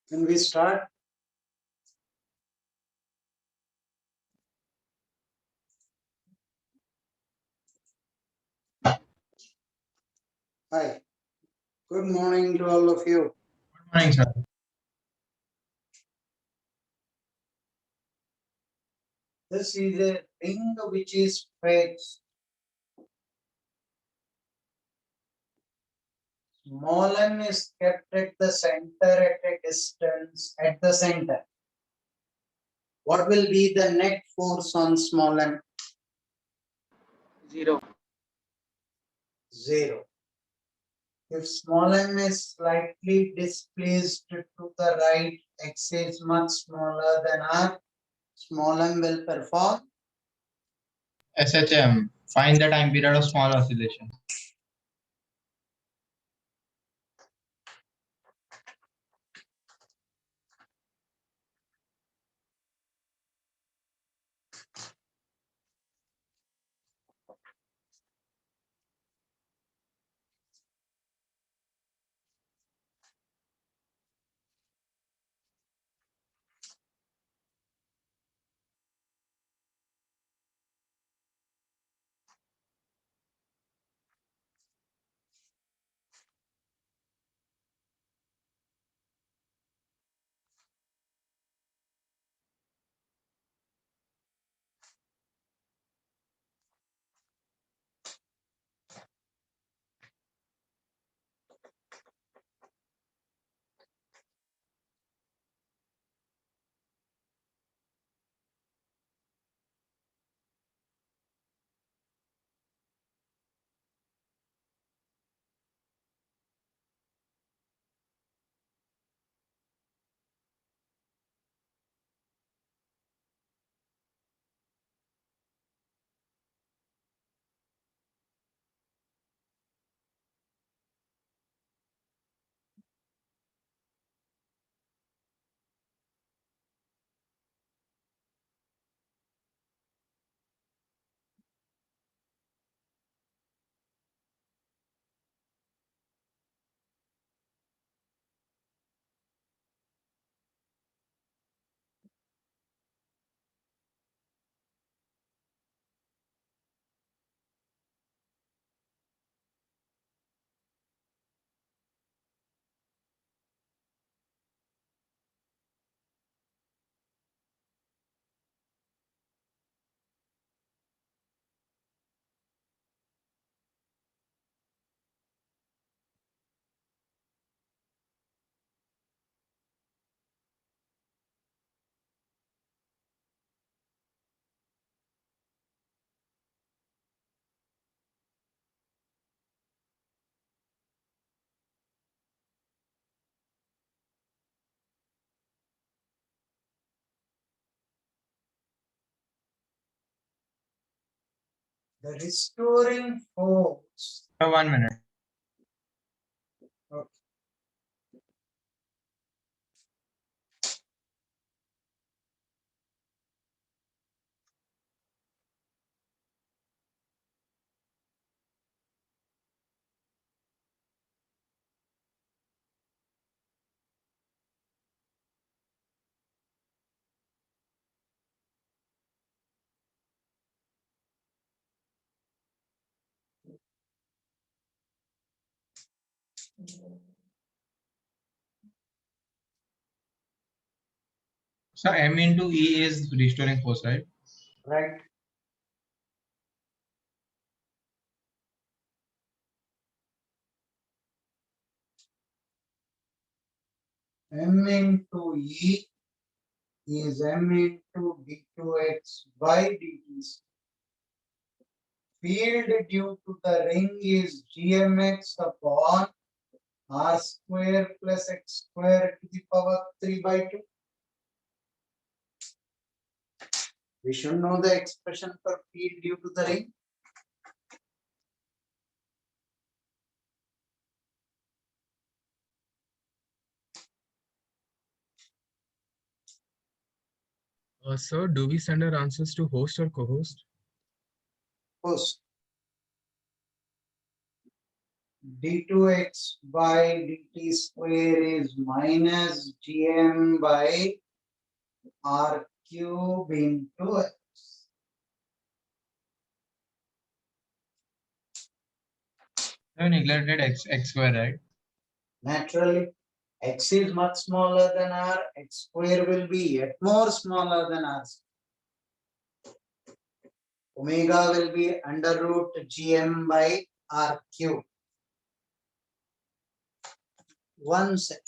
Can we start? Hi. Good morning to all of you. Good morning, sir. This is a ring which is fixed. Small m is kept at the center at a distance at the center. What will be the net force on small m? 0. 0. If small m is slightly displaced to the right, x is much smaller than r, small m will perform. SHM. Find the time period of small oscillation. The restoring force. 1 minute. Okay. So M into E is restoring force, right? Right. M into E is M into d2x by dt. Field due to the ring is gmx upon r square plus x square to the power 3 by 2. We should know the expression for field due to the ring. Sir, do we send our answers to host or co-host? Host. d2x by dt square is minus gm by r cube into x. You neglected x square, right? Naturally, x is much smaller than r, x square will be yet more smaller than r. Omega will be under root gm by r cube. One second.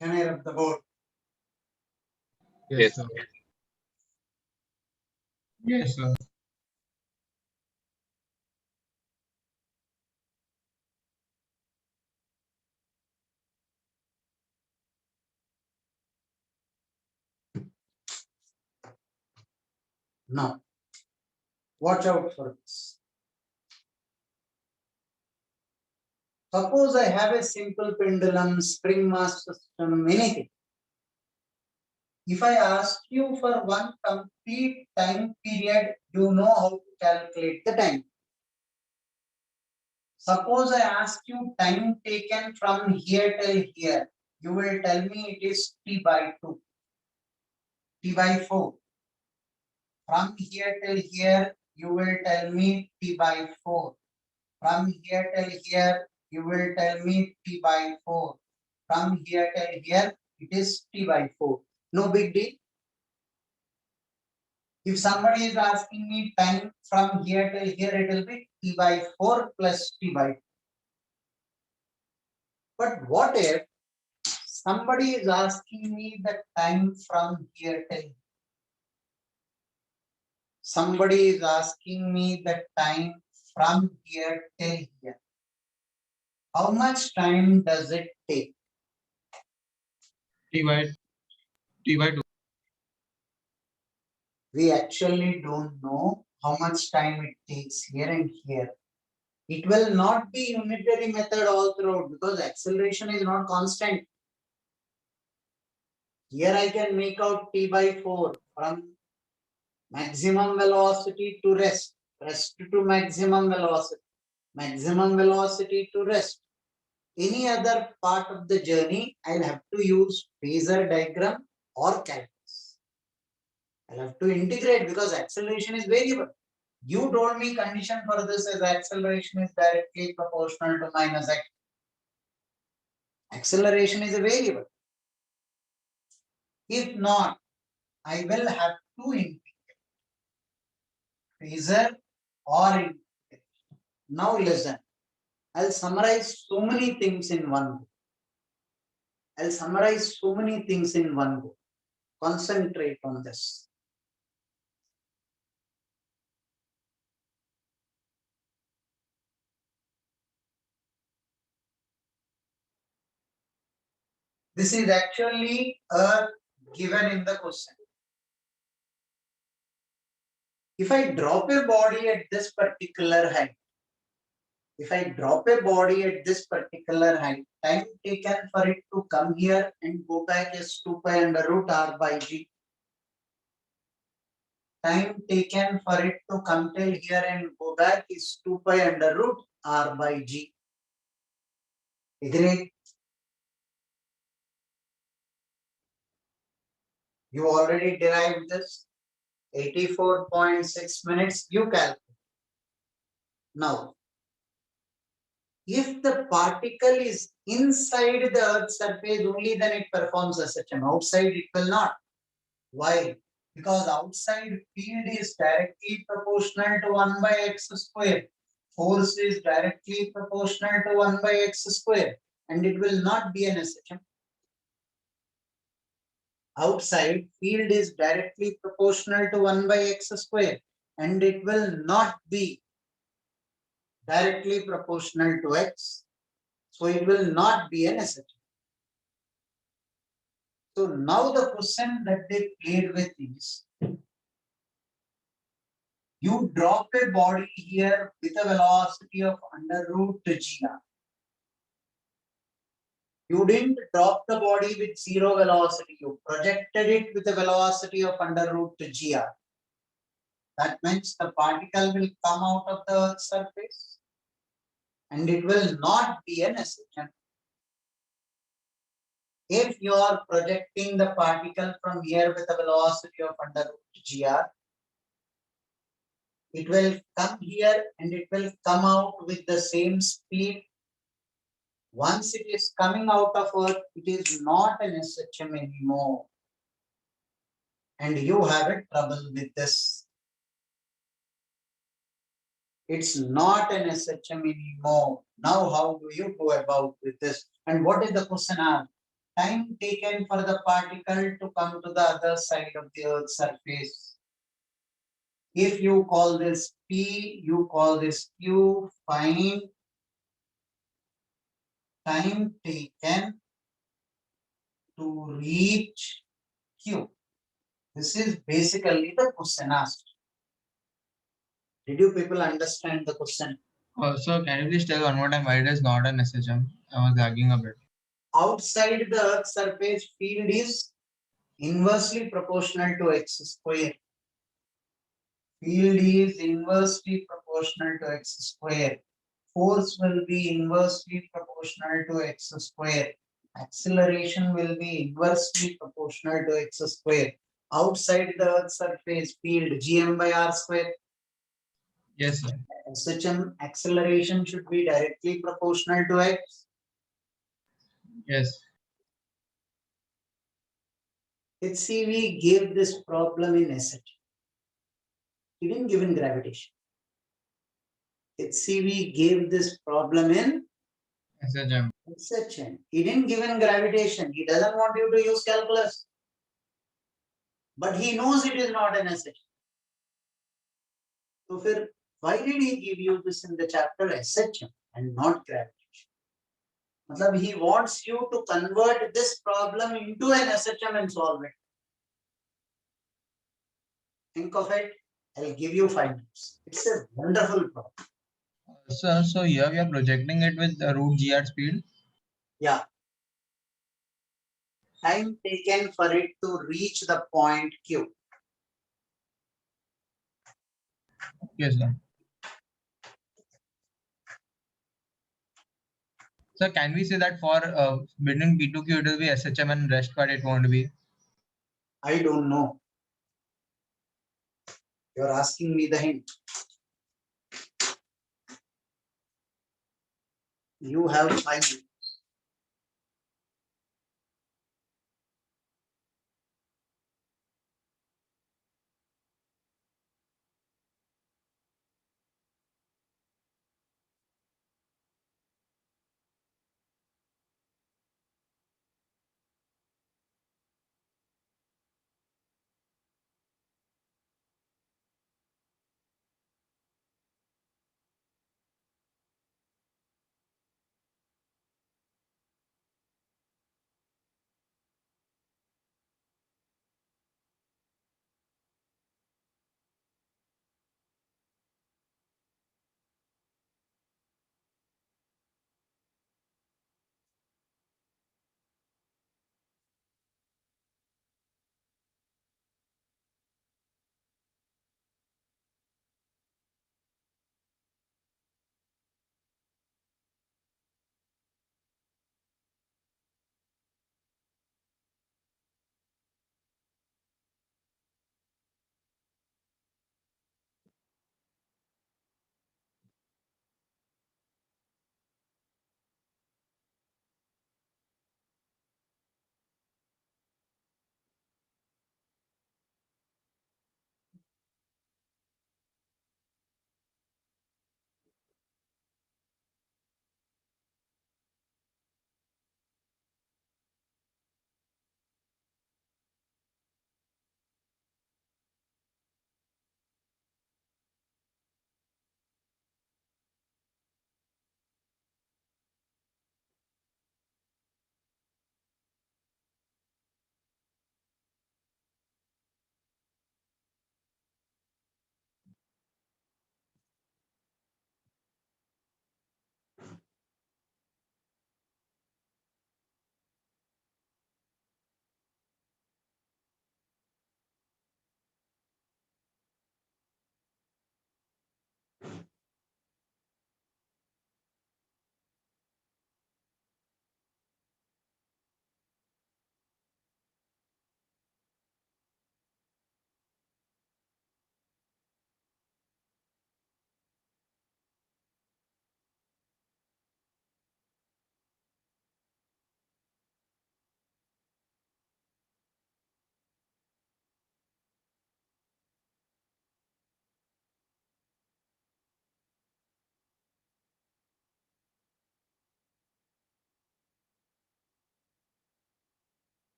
Can I rub the board? Yes, sir. Yes, sir. No. Watch out for this. Suppose I have a simple pendulum, spring mass system, anything. If I ask you for one complete time period, you know how to calculate the time. Suppose I ask you time taken from here till here, you will tell me it is t by 2, t by 4. From here till here, you will tell me t by 4. From here till here, you will tell me t by 4. From here till here, it is t by 4. No big deal. If somebody is asking me time from here till here, it will be t by 4 plus t by 2. But what if somebody is asking me the time from here till here? Somebody is asking me the time from here till here. How much time does it take? T by 2. We actually don't know how much time it takes here and here. It will not be unitary method all throughout because acceleration is not constant. Here I can make out t by 4 from maximum velocity to rest, rest to maximum velocity to rest. Any other part of the journey, I'll have to use phasor diagram or calculus. I'll have to integrate because acceleration is variable. You told me condition for this is acceleration is directly proportional to minus x. Acceleration is a variable. If not, I will have to integrate phasor or integrate. Now listen, I'll summarize so many things in one go. Concentrate on this. This is actually a given in the question. If I drop a body at this particular height, time taken for it to come here and go back is 2 pi under root r by g. Time taken for it to come till here and go back is 2 pi under root r by g. Agreed? You already derived this. 84.6 minutes, you calculate. Now, if the particle is inside the Earth's surface, only then it performs SHM. Outside, it will not. Why? Because outside field is directly proportional to 1 by x square. Force is directly proportional to 1 by x square. And it will not be an SHM. Outside field is directly proportional to 1 by x square. And it will not be directly proportional to x. So it will not be an SHM. So now the question that they played with is, you drop a body here with a velocity of under root g(r). You didn't drop the body with zero velocity. You projected it with a velocity of under root g(r). That means the particle will come out of the Earth's surface and it will not be an SHM. If you are projecting the particle from here with a velocity of under root g(r), it will come here and it will come out with the same speed. Once it is coming out of Earth, it is not an SHM anymore. And you have a trouble with this. It's not an SHM anymore. Now, how do you go about with this? And what is the question asked? Time taken for the particle to come to the other side of the Earth's surface. If you call this P, you call this Q, find time taken to reach Q. This is basically the question asked. Did you people understand the question? So can you please tell one more time why it is not an SHM? I was lagging a bit. Outside the Earth's surface, field is inversely proportional to x square. Field is inversely proportional to x square. Force will be inversely proportional to x square. Acceleration will be inversely proportional to x square. Outside the Earth's surface, field gm by r square. Yes, sir. SHM acceleration should be directly proportional to x. Yes. HCV gave this problem in SHM. He didn't give in gravitation. HCV gave this problem in SHM. SHM. He didn't give in gravitation. He doesn't want you to use calculus. But he knows it is not an SHM. So why did he give you this in the chapter SHM and not gravitation? Matlab, he wants you to convert this problem into an SHM and solve it. Think of it. I'll give you 5 minutes. It's a wonderful problem. So here we are projecting it with the root gr speed. Yeah. Time taken for it to reach the point Q. Yes, sir. So can we say that for between P to Q it will be SHM and rest part it won't be? I don't know. You're asking me the hint. You have 5 minutes.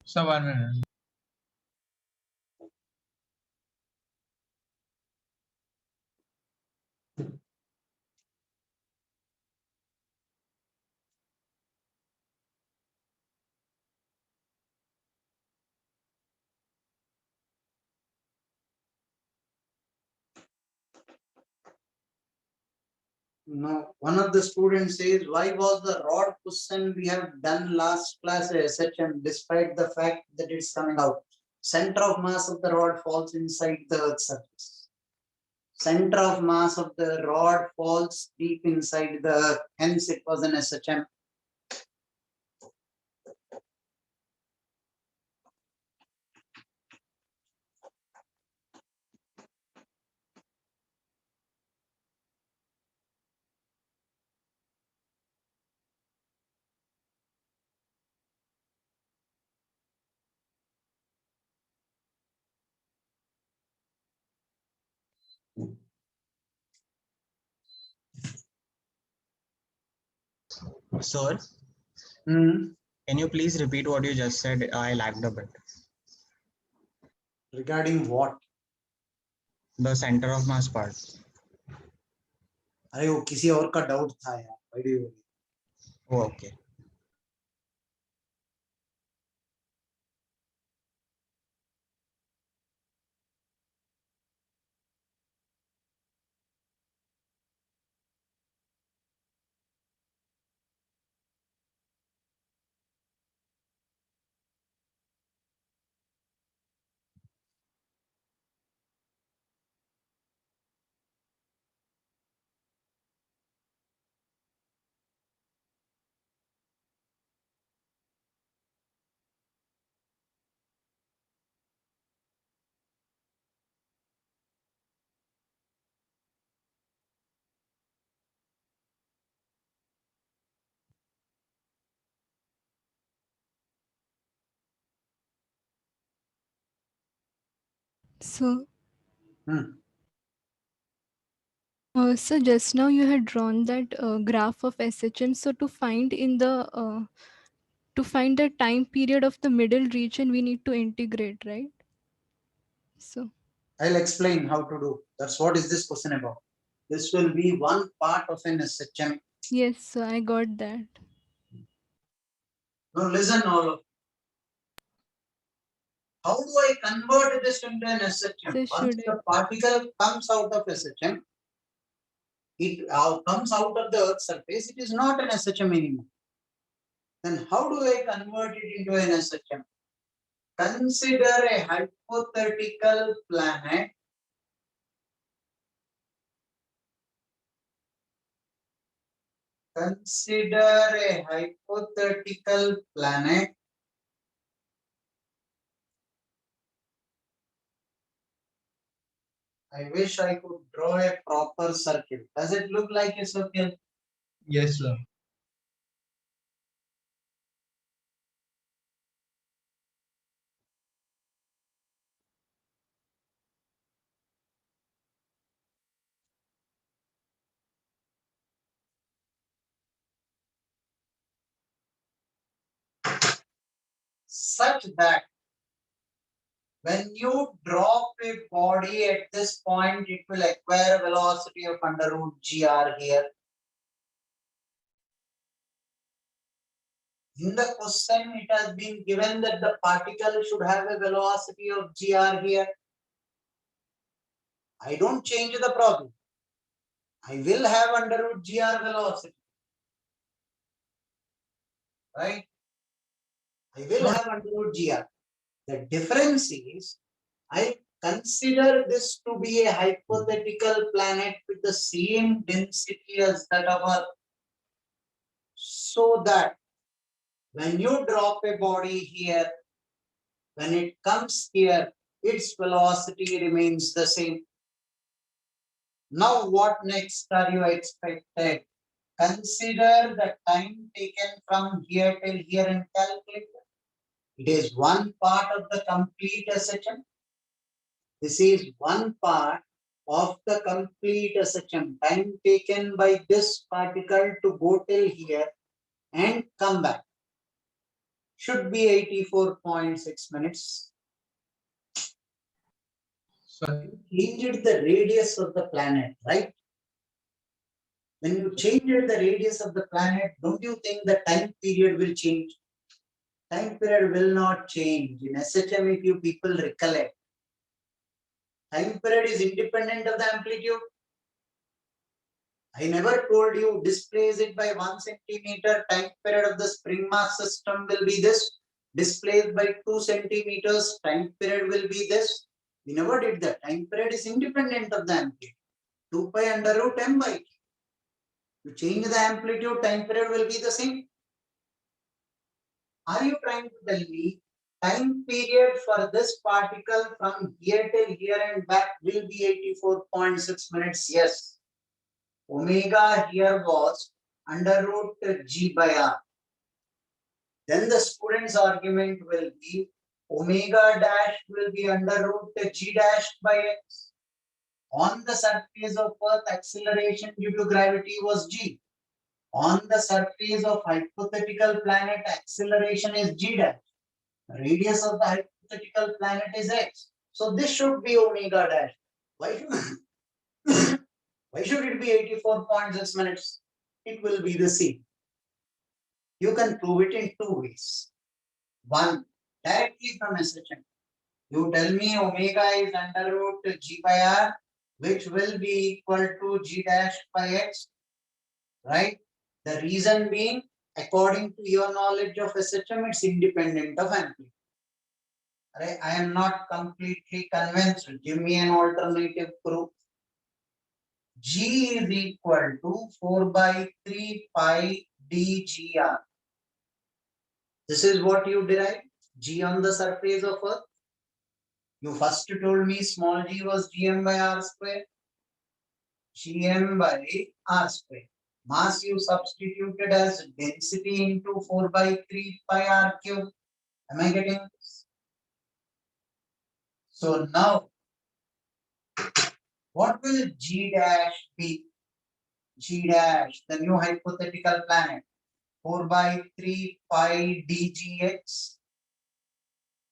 So 1 minute. No, one of the students says, why was the rod question we have done last class SHM despite the fact that it's coming out? Center of mass of the rod falls inside the Earth's surface. Center of mass of the rod falls deep inside the Earth, hence it was an SHM. Sir, Hmm. can you please repeat what you just said? I lagged a bit. Regarding what? The center of mass part. अरे वो किसी और का doubt था यार. Why do you? Oh, okay. So, Hmm. so just now you had drawn that graph of SHM. So to find the time period of the middle region, we need to integrate, right? So I'll explain how to do. That's what is this question about. This will be one part of an SHM. yes, so I got that. Now listen all of. How do I convert this into an SHM? So Once should the particle comes out of SHM, it comes out of the Earth's surface, it is not an SHM anymore. Then how do I convert it into an SHM? Consider a hypothetical planet. Consider a hypothetical planet I wish I could draw a proper circle. Does it look like a circle? Yes, sir. Such that when you drop a body at this point, it will acquire a velocity of under root gr here. In the question, it has been given that the particle should have a velocity of gr here. I don't change the problem. I will have under root gr velocity. Right? I will have under root gr. The difference is I consider this to be a hypothetical planet with the same density as that of Earth. So that when you drop a body here, when it comes here, its velocity remains the same. Now, what next are you expected? Consider the time taken from here till here and calculate. It is one part of the complete SHM. This is one part of the complete SHM. Time taken by this particle to go till here and come back. should be 84.6 minutes. Sorry. Changed the radius of the planet, right? When you change the radius of the planet, don't you think the time period will change? Time period will not change. In SHM, if you people recollect, time period is independent of the amplitude. I never told you displace it by 1 centimeter. Time period of the spring mass system will be this. Displaced by 2 centimeters. Time period will be this. We never did that. Time period is independent of the amplitude. 2 pi under root m by k. You change the amplitude, time period will be the same. Are you trying to tell me time period for this particle from here till here and back will be 84.6 minutes? Yes. Omega here was under root g by r. Then the student's argument will be omega dash will be under root g dash by x. On the surface of Earth, acceleration due to gravity was g. On the surface of hypothetical planet, acceleration is g dash. Radius of the hypothetical planet is x. So this should be omega dash. Why should it be 84.6 minutes? It will be the same. You can prove it in two ways. One, directly from SHM. You tell me omega is under root g by r, which will be equal to g dash by x, right? The reason being, according to your knowledge of SHM, it's independent of amplitude. Right? I am not completely convinced. Give me an alternative proof. G is equal to 4 by 3 pi dgr. This is what you derive. G on the surface of Earth. You first told me small g was gm by r square. Gm by r square. Mass you substituted as density into 4 by 3 pi r cube. Am I getting this? So now, what will g dash be? G dash, the new hypothetical planet, 4 by 3 pi dgx.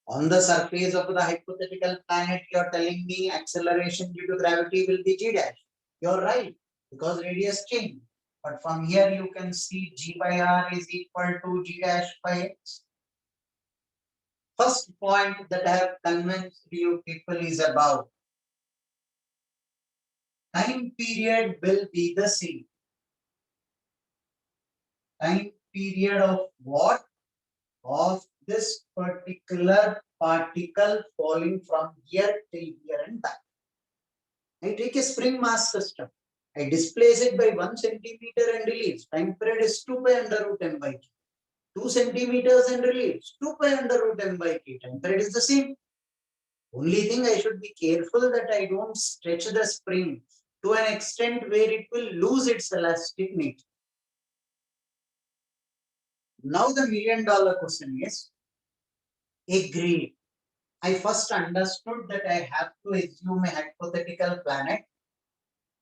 On the surface of the hypothetical planet, you are telling me acceleration due to gravity will be g dash. You're right, because radius change. But from here you can see g by r is equal to g dash by x. First point that I have convinced you people is about time period will be the same. Time period of what? Of this particular particle falling from here till here and back. I take a spring mass system. I displace it by 1 centimeter and release. Time period is 2 pi under root m by k. 2 centimeters and release. 2 pi under root m by k. Time period is the same. Only thing I should be careful that I don't stretch the spring to an extent where it will lose its elastic nature. Now the $1 million question is, agreed. I first understood that I have to assume a hypothetical planet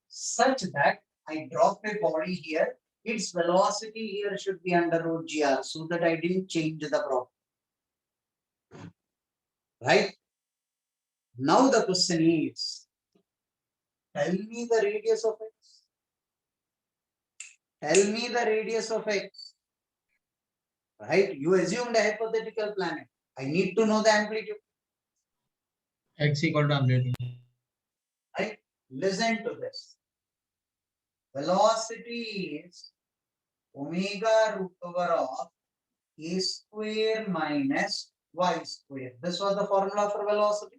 such that I drop a body here, its velocity here should be under root gr, so that I didn't change the problem. Right? Now the question is, tell me the radius of x. Tell me the radius of x. Right? You assumed a hypothetical planet. I need to know the amplitude. X equal to amplitude. Right? Listen to this. Velocity is omega root over of a square minus y square. This was the formula for velocity.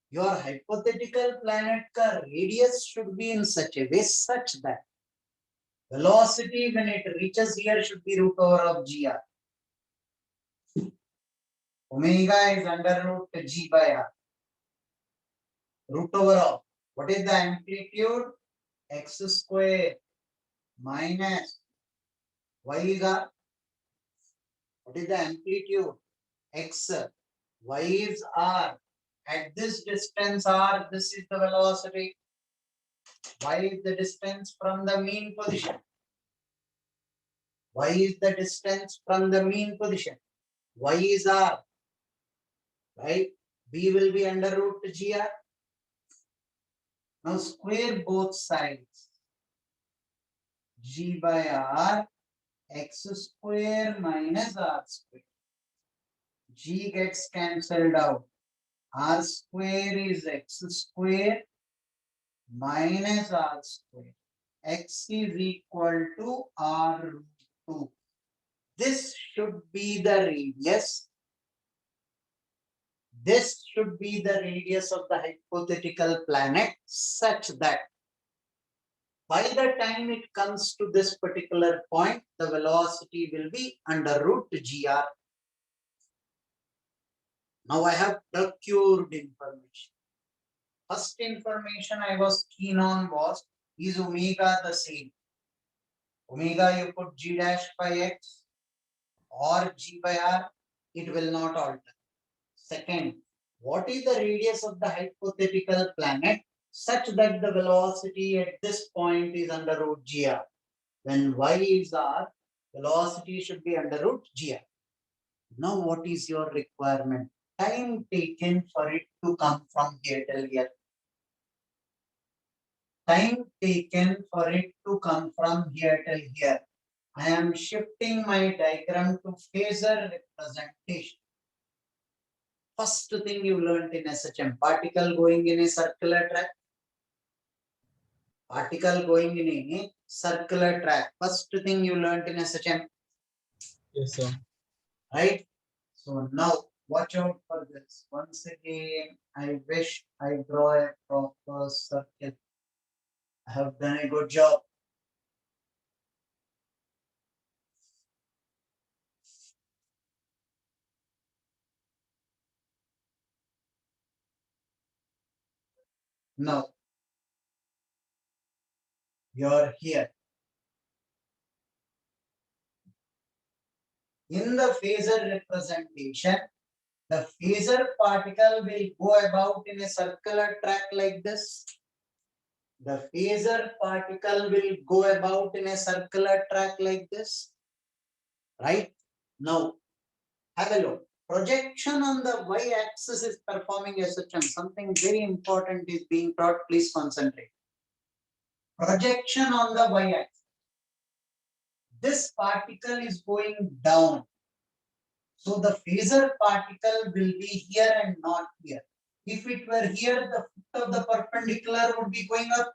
Your hypothetical planet ka radius should be in such a way such that velocity when it reaches here should be root over of gr. Omega is under root g by r. Root over of, what is the amplitude? X square minus y is r. What is the amplitude? X. Y is r. At this distance r, this is the velocity. Y is the distance from the mean position. Y is the distance from the mean position. Y is R, right? B will be under root GR. Now square both sides. G by R, x square minus R square. G gets cancelled out. R square is x square minus R square. X is equal to R root 2. This should be the radius. This should be the radius of the hypothetical planet such that by the time it comes to this particular point, the velocity will be under root GR. Now I have procured information. First information I was keen on was, is omega the same? Omega you put G dash by X or G by R, it will not alter. Second, what is the radius of the hypothetical planet such that the velocity at this point is under root GR? When Y is R, velocity should be under root GR. Now what is your requirement? Time taken for it to come from here till here. Time taken for it to come from here till here. I am shifting my diagram to phasor representation. First thing you learned in SHM, particle going in a circular track. Particle going in a circular track. First thing you learned in SHM. Yes, sir. Right? So now watch out for this. Once again, I wish I draw a proper circle. I have done a good job. Now, you're here. In the phasor representation, the phasor particle will go about in a circular track like this. The phasor particle will go about in a circular track like this. Right? Now, have a look. Projection on the y-axis is performing SHM. Something very important is being taught. Please concentrate. Projection on the y-axis. This particle is going down. So the phasor particle will be here and not here. If it were here, the foot of the perpendicular would be going up.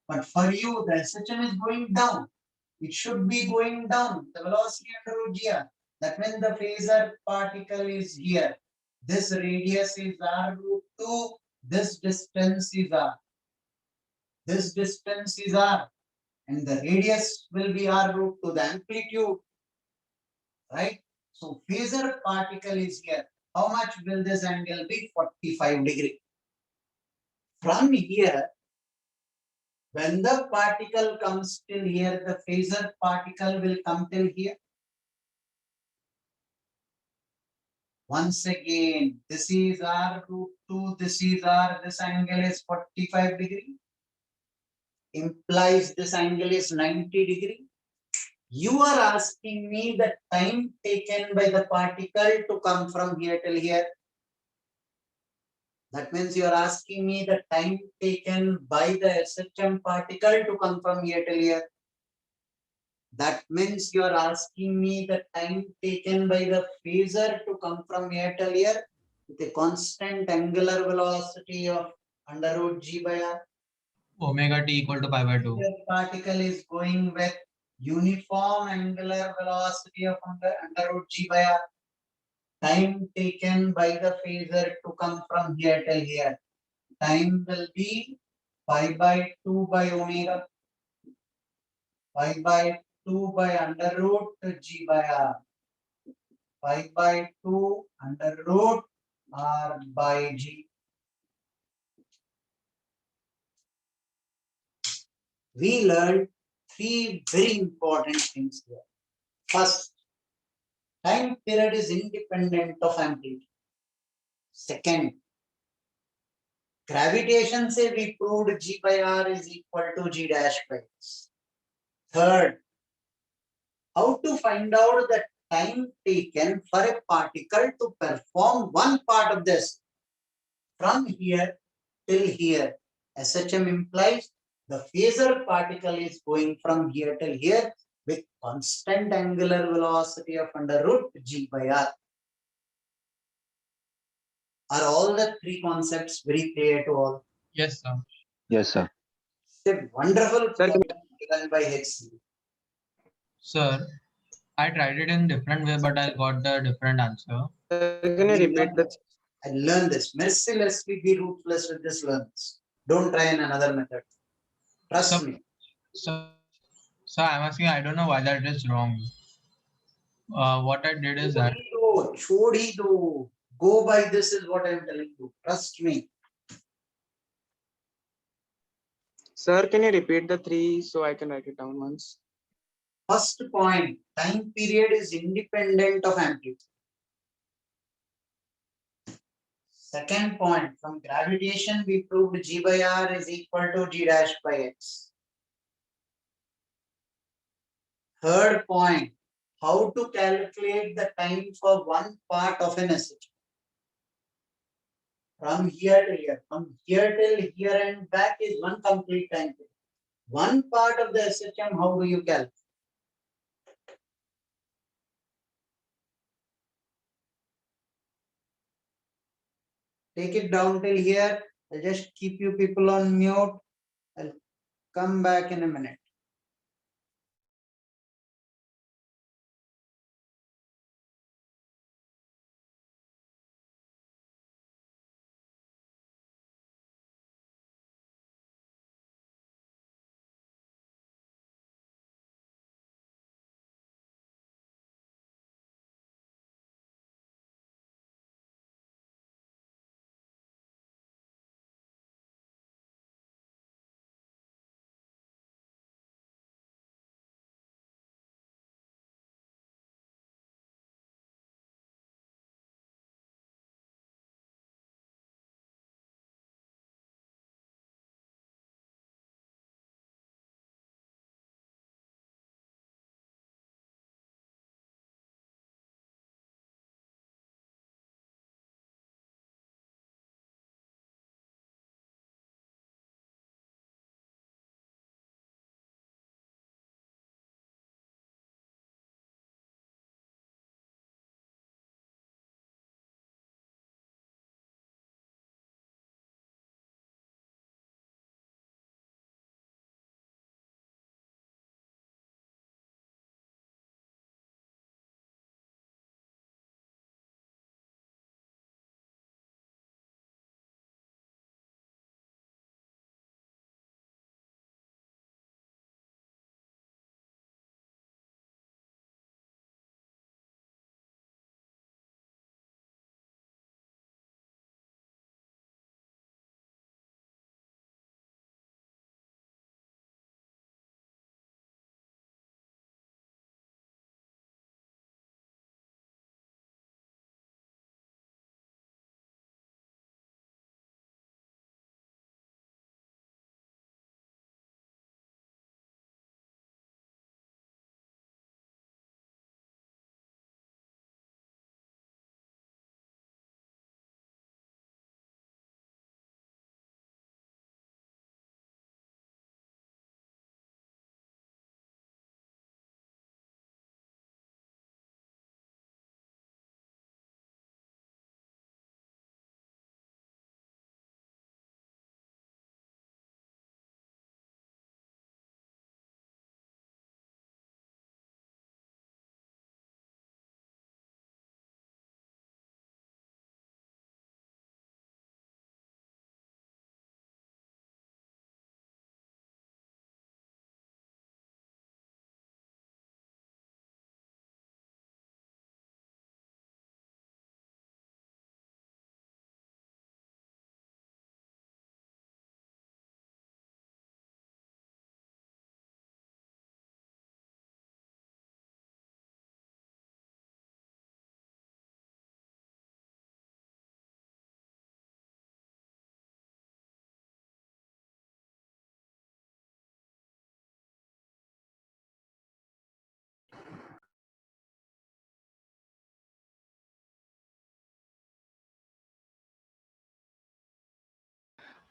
But for you, the SHM is going down. It should be going down. The velocity under root GR. That means the phasor particle is here. This radius is R root 2. This distance is R. This distance is R. And the radius will be R root 2. The amplitude. Right? So phasor particle is here. How much will this angle be? 45 degree. From here, when the particle comes till here, the phasor particle will come till here. Once again, this is R root 2, this is R, this angle is 45 degree. Implies this angle is 90 degree. You are asking me the time taken by the particle to come from here till here. That means you are asking me the time taken by the SHM particle to come from here till here. That means you are asking me the time taken by the phasor to come from here till here with a constant angular velocity of under root G by R. Omega t equal to pi by 2. The particle is going with uniform angular velocity of under root G by R. Time taken by the phasor to come from here till here. Time will be pi by 2 by omega. Pi by 2 by under root G by R. Pi by 2 under root R by G. We learned three very important things here. First, time period is independent of amplitude. Second, gravitation say we proved G by R is equal to G dash by X. Third, How to find out the time taken for a particle to perform one part of this from here till here? SHM implies the phasor particle is going from here till here with constant angular velocity of under root g by r. Are all the three concepts very clear to all? Yes, sir. Yes, sir. It's a wonderful Sir, can problem given by HC. Sir, I tried it in different way, but I got the different answer. can you repeat that? I learn this. Mercilessly be ruthless with this learns. Don't try in another method. Trust So- me. So I'm asking, I don't know why that is wrong. What I did is that Chhod hi do. Go by this is what I am telling you. Trust me. Sir, can you repeat the three so I can write it down once? First point, time period is independent of amplitude. Second point, from gravitation we proved g by r is equal to g dash by x. Third point, how to calculate the time for one part of an SHM. From here to here, from here till here and back is one complete time period. One part of the SHM, how do you calculate? Take it down till here. I'll just keep you people on mute. I'll come back in a minute.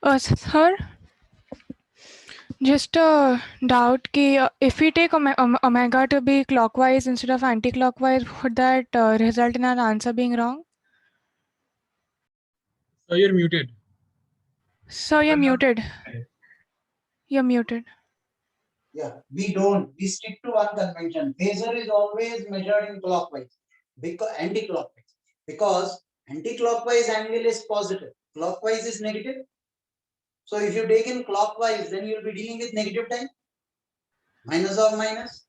Sir, just a doubt कि if we take omega to be clockwise instead of anti-clockwise, would that result in our answer being wrong? So you're muted. So you're muted. You're muted. Yeah, we stick to one convention. Phasor is always measured in clockwise, because anti-clockwise, because anti-clockwise angle is positive, clockwise is negative. So if you take in clockwise, then you'll be dealing with negative time, minus or minus.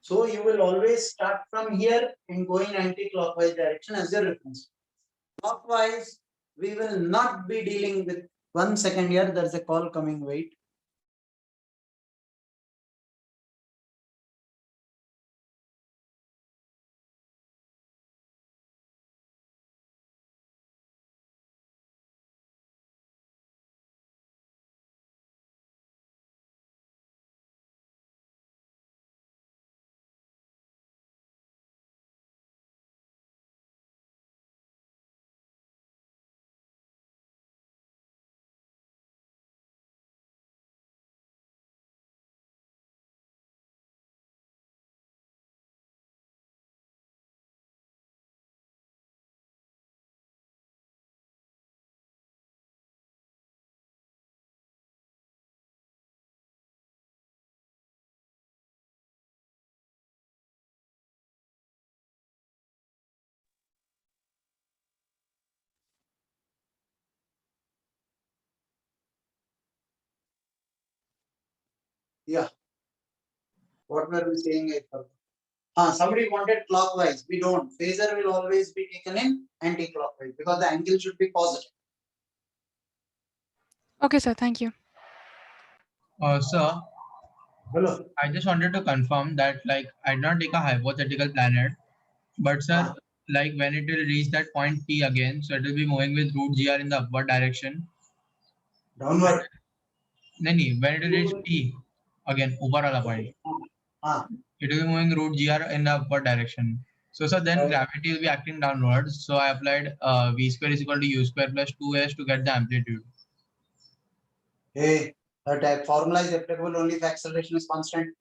So you will always start from here and go in anti-clockwise direction as your reference. Clockwise, we will not be dealing with. 1 second here, there's a call coming, wait. Yeah. What were we saying? I forgot. Somebody wanted clockwise. We don't. Phasor will always be taken in anti-clockwise because the angle should be positive. Okay, sir. Thank you. Sir, Hello. I just wanted to confirm that like I did not take a hypothetical planet, but sir, like when it will reach that point P again, so it will be moving with root gr in the upward direction. Downward. Nahi, when it will reach P again, upar wala point, it will be moving root gr in the upward direction. So sir, then Right. gravity will be acting downwards. So I applied v square is equal to u square plus 2s to get the amplitude. Hey, that formula is applicable only if acceleration is constant.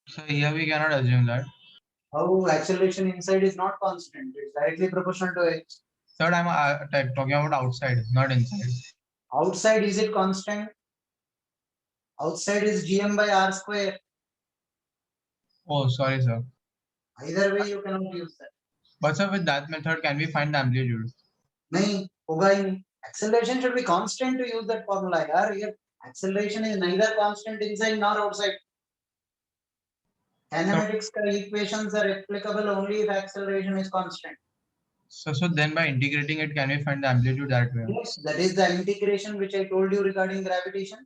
So here we cannot assume that. How acceleration inside is not constant. It's directly proportional to x. Third, I'm talking about outside, not inside. Outside, is it constant? Outside is gm by r square. Oh, sorry, sir. Either way, you cannot use that. But sir, with that method, can we find the amplitude? नहीं, होगा ही नहीं. Acceleration should be constant to use that formula. यार, here acceleration is neither constant inside nor outside. Kinematics equations are applicable only if acceleration is constant. So then by integrating it, can we find the amplitude that way? Yes, that is the integration which I told you regarding gravitation.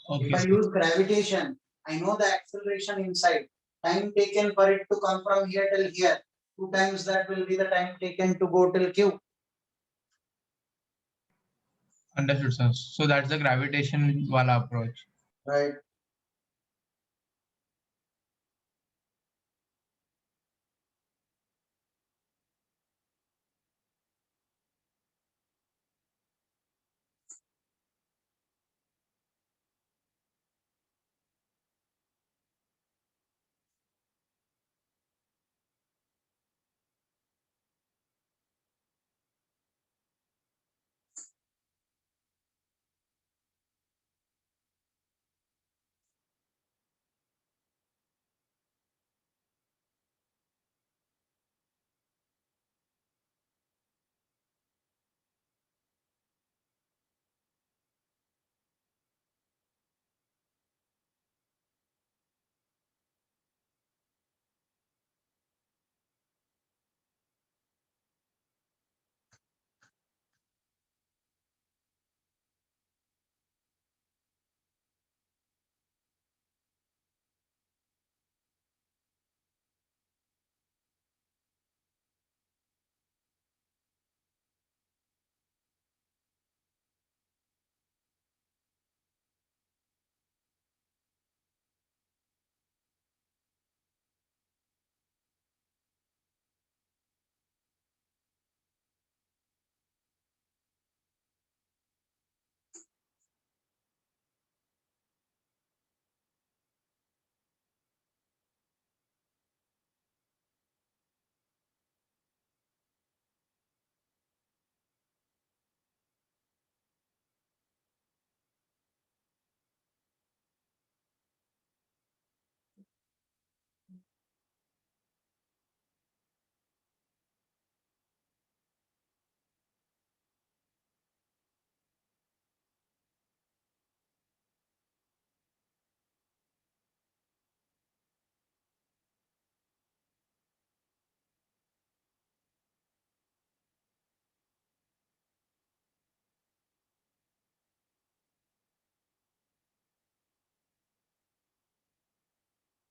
Okay, If I sir. use gravitation, I know the acceleration inside. Time taken for it to come from here till here. 2 times that will be the time taken to go till Q. Understood, sir. So that's the gravitation wala approach. Right.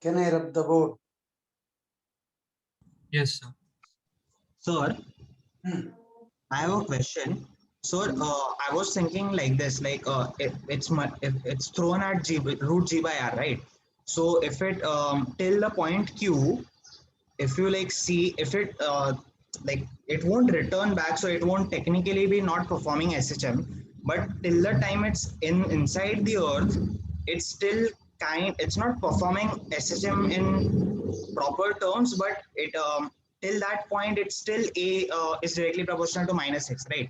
Can I rub the board? Yes, sir. Sir, Hmm. I have a question. Sir, I was thinking like this, like if it's thrown at root g by r, right? So if it till the point q, if you like see if it like it won't return back, so it won't technically be not performing SHM, but till the time it's inside the earth, it's still it's not performing SHM in proper terms, but it till that point it's still a is directly proportional to -6, right?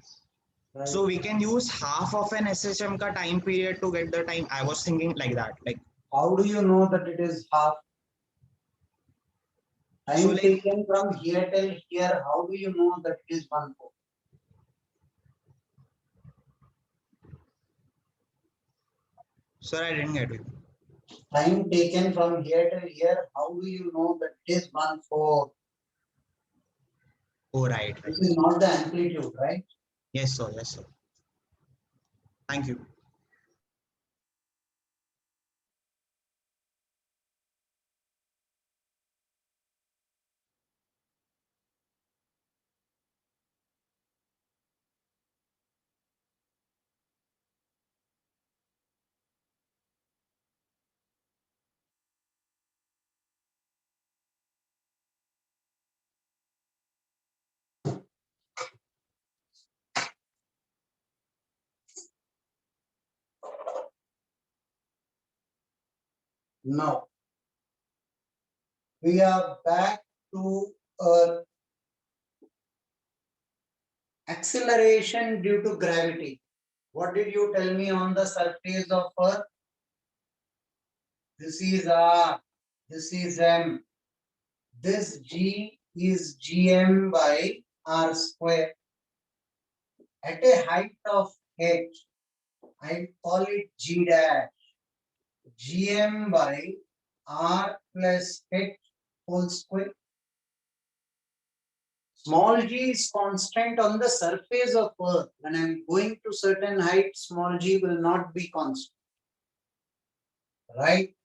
Right. So we can use half of an SHM ka time period to get the time. I was thinking like that, like How do you know that it is half? Time So, like- taken from here till here, how do you know that it is 1/4? sir, I didn't get it. Time taken from here till here, how do you know that it is 1/4? Oh, right. This is not the amplitude, right? Yes, sir. Yes, sir. Thank you. Now, we are back to Earth. Acceleration due to gravity. What did you tell me on the surface of Earth? This is R, this is M. This G is Gm by R square. At a height of h, I call it G dash. Gm by R plus h whole square. Small g is constant on the surface of Earth. When I'm going to certain height, small g will not be constant. Right?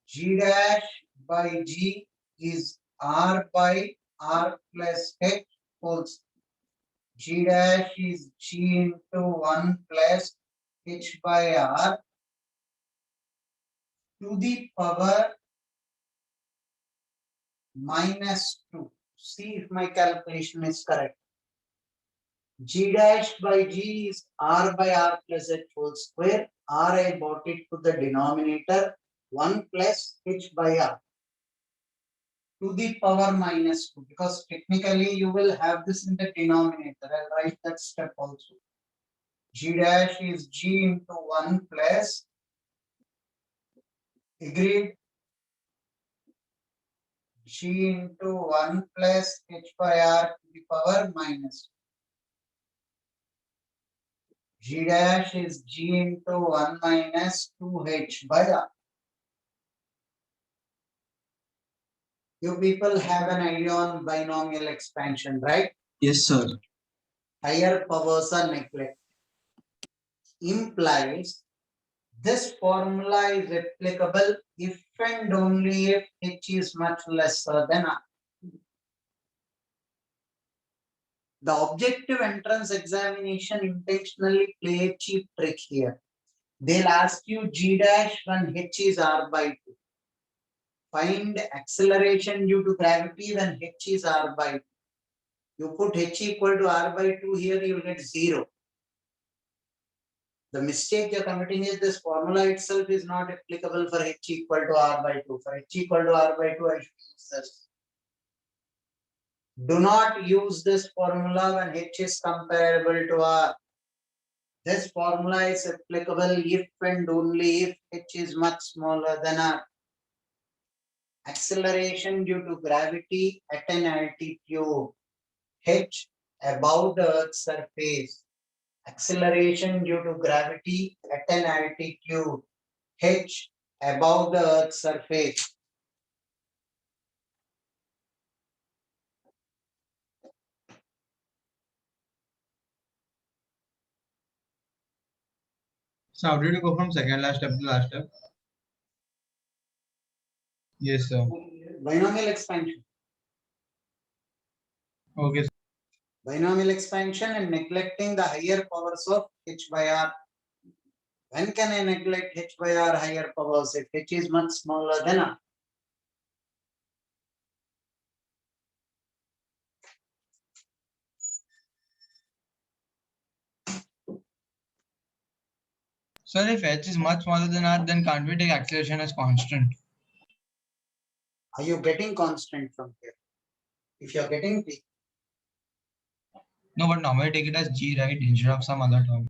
G dash by g is R by R plus h whole square. G dash is G into 1 plus h by R to the power -2. See if my calculation is correct. G dash by G is R by R plus h whole square. R I brought it to the denominator 1 plus h by R to the power -2, because technically you will have this in the denominator. I'll write that step also. G dash is G into 1 plus, agreed, G into 1 plus h by R to the power -2. G dash is G into 1 minus 2h by R. You people have an idea on binomial expansion, right? Yes, sir. Higher powers are neglected. Implies this formula is applicable if and only if h is much lesser than R. The objective entrance examination intentionally play a cheap trick here. They'll ask you G dash when h is R by 2. Find acceleration due to gravity when h is R by 2. You put h equal to R by 2 here, you will get 0. The mistake you're committing is this formula itself is not applicable for h equal to R by 2. For h equal to R by 2, I should use this. Do not use this formula when h is comparable to R. This formula is applicable if and only if h is much smaller than R. Acceleration due to gravity at an altitude h above the Earth's surface. Acceleration due to gravity at an altitude h above the Earth's surface. So how did you go from second last step to last step? Yes, sir. Binomial expansion. Okay, sir. Binomial expansion and neglecting the higher powers of h by r. When can I neglect h by r higher powers if h is much smaller than r? Sir, if h is much smaller than r, then can't we take acceleration as constant? Are you getting constant from here? If you're getting t, No, but normally take it as g, right, instead of some other term.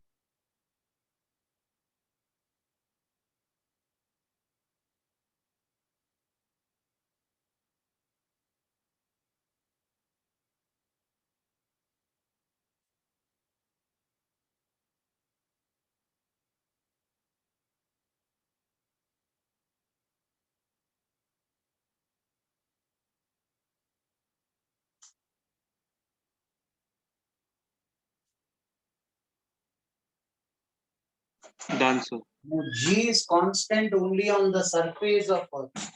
Done, sir. no, g is constant only on the surface of earth.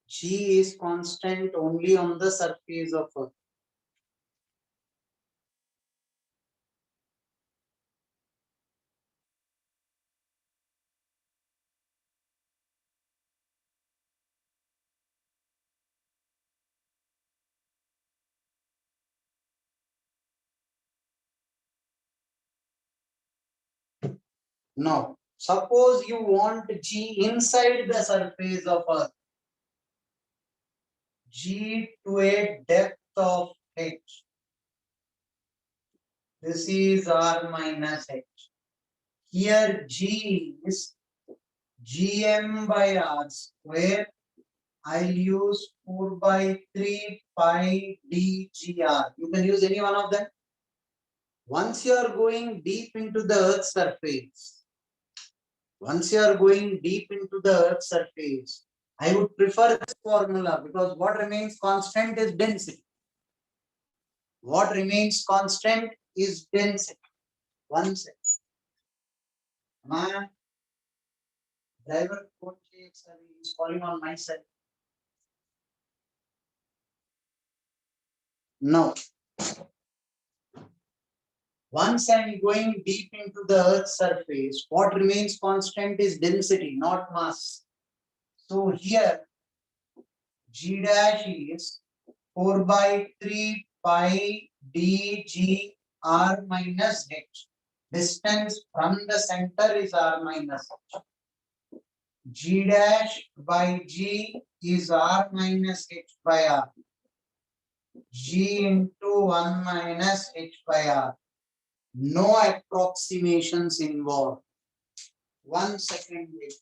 G is constant only on the surface of earth. Now, suppose you want G inside the surface of earth. G to a depth of h. This is r minus h. Here G is gm by r square. I'll use 4 by 3 pi dgr. You can use any one of them. Once you are going deep into the earth's surface, I would prefer this formula because what remains constant is density. What remains constant is density. One second. My driver coach is calling on my side. No. Once I'm going deep into the earth's surface, what remains constant is density, not mass. So here G dash is 4 by 3 pi dg r minus h. Distance from the center is r minus h. G dash by g is r minus h by r. G into 1 minus h by r. No approximations involved. 1 second wait.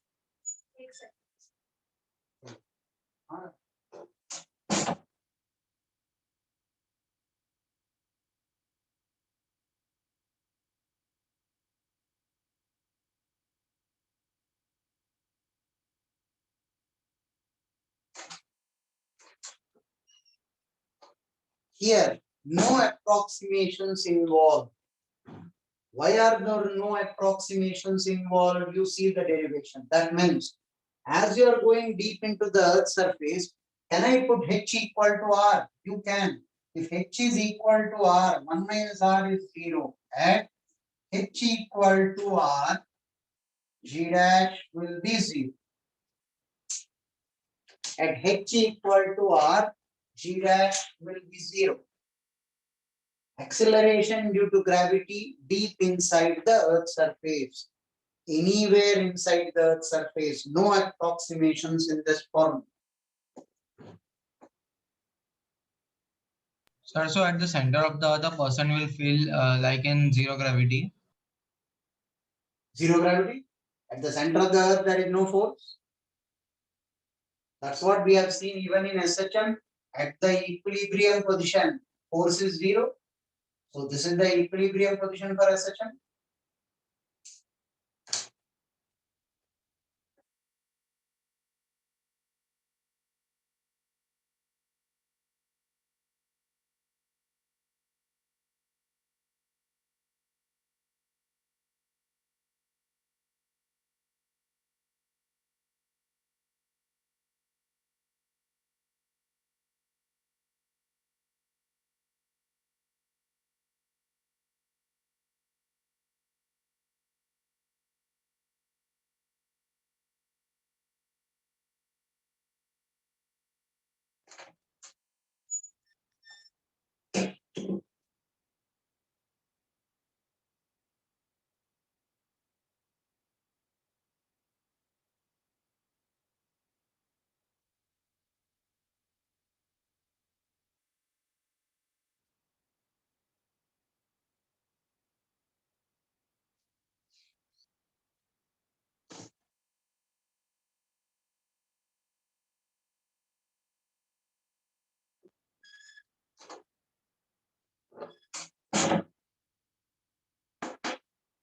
Here, no approximations involved. Why are there no approximations involved? You see the derivation. That means, as you are going deep into the earth's surface, can I put h equal to r? You can. If h is equal to r, 1 minus r is 0. At h equal to r, g dash will be 0. At h equal to r, g dash will be 0. Acceleration due to gravity deep inside the earth's surface. Anywhere inside the earth's surface, no approximations in this form. Sir, so at the center of the other person will feel like in zero gravity. Zero gravity. At the center of the earth, there is no force. That's what we have seen even in SHM. At the equilibrium position, force is 0. So this is the equilibrium position for SHM.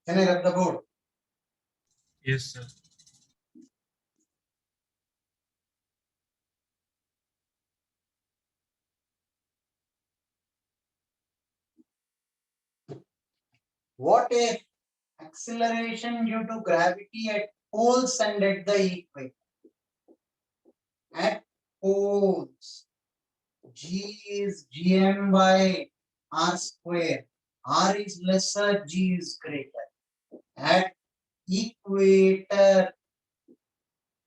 Can I rub the board? Yes, sir. What if acceleration due to gravity at poles and at the equator? At poles, G is Gm by R square. R is lesser, G is greater. At equator,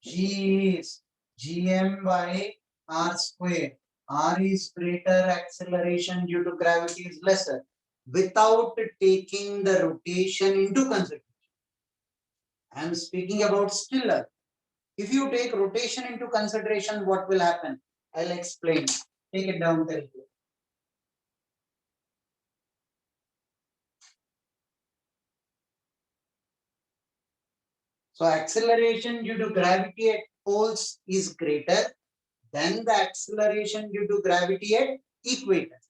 G is Gm by R square. R is greater, acceleration due to gravity is lesser, without taking the rotation into consideration. I am speaking about still Earth. If you take rotation into consideration, what will happen? I'll explain. Take it down till here. So acceleration due to gravity at poles is greater than the acceleration due to gravity at equator.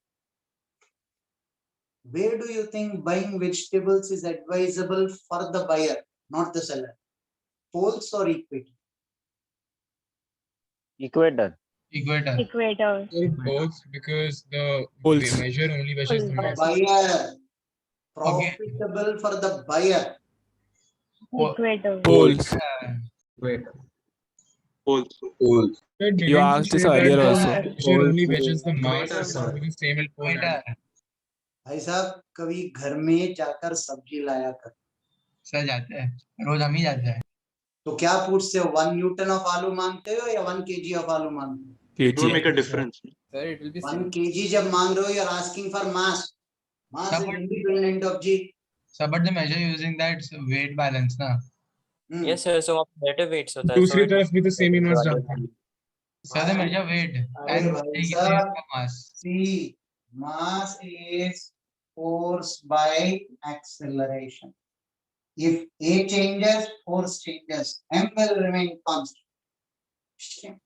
Where do you think buying vegetables is advisable for the buyer, not the seller? Poles or equator? Equator. Equator. Equator. Poles, because the Poles. measure only measures the Poles. mass. Buyer. Profitable for the buyer. Equator. Poles. Wait. Poles. Sir, didn't You asked say this that earlier the also. measure only measures the mass, Equator, sir. because same will pole Equator. and- भाई साहब कभी घर में जाकर सब्जी लाया कर. Sir जाते हैं, रोज हम ही जाते हैं. तो क्या पूछते हो 1 न्यूटन ऑफ आलू मांगते हो या 1 kg ऑफ आलू मांगते हो? It will kg. make a difference. Sir, it will be 1 same. kg जब मांग रहे हो you're asking for mass. Mass is independent of G. Sir, but the measure using that weight balance ना. Yes, sir. So relative weights होता है. दूसरी So तरफ भी तो same ही mass डालते हैं. Sir, they measure weight अरे and भाई they give साहब, the mass. See, mass is force by acceleration. If A changes, force changes. M will remain constant.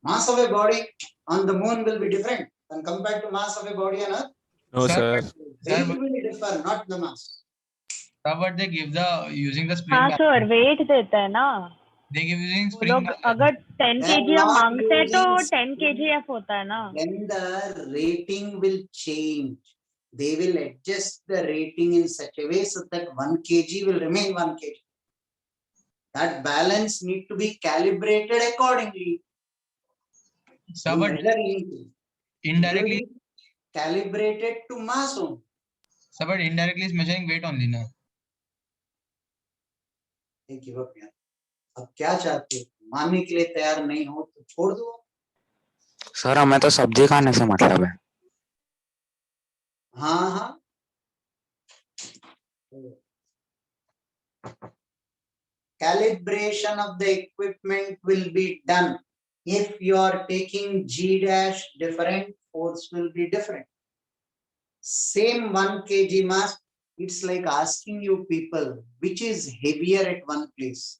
Mass of a body on the moon will be different when compared to mass of a body on Earth. No, sir. Weight will differ, not the mass. Sir, but they give the using the spring हाँ balance. Sir wait देता है ना. They give using वो spring लोग balance. अगर 10 They are kg हम not मांगते हैं तो using 10 kgf होता है ना. Then the rating will change. They will adjust the rating in such a way so that 1 kg will remain 1 kg. That balance need to be calibrated accordingly. Sir, You but measure anything. indirectly, It will be calibrated to mass only. sir, but indirectly is measuring weight only ना. Hey, give up यार. अब क्या चाहते हो? मानने के लिए तैयार नहीं हो तो छोड़ दो. सर हमें तो सब्जी खाने से मतलब है. हाँ हाँ. Calibration of the equipment will be done. If you are taking G dash different, force will be different. Same 1 kg mass, it's like asking you people which is heavier at one place,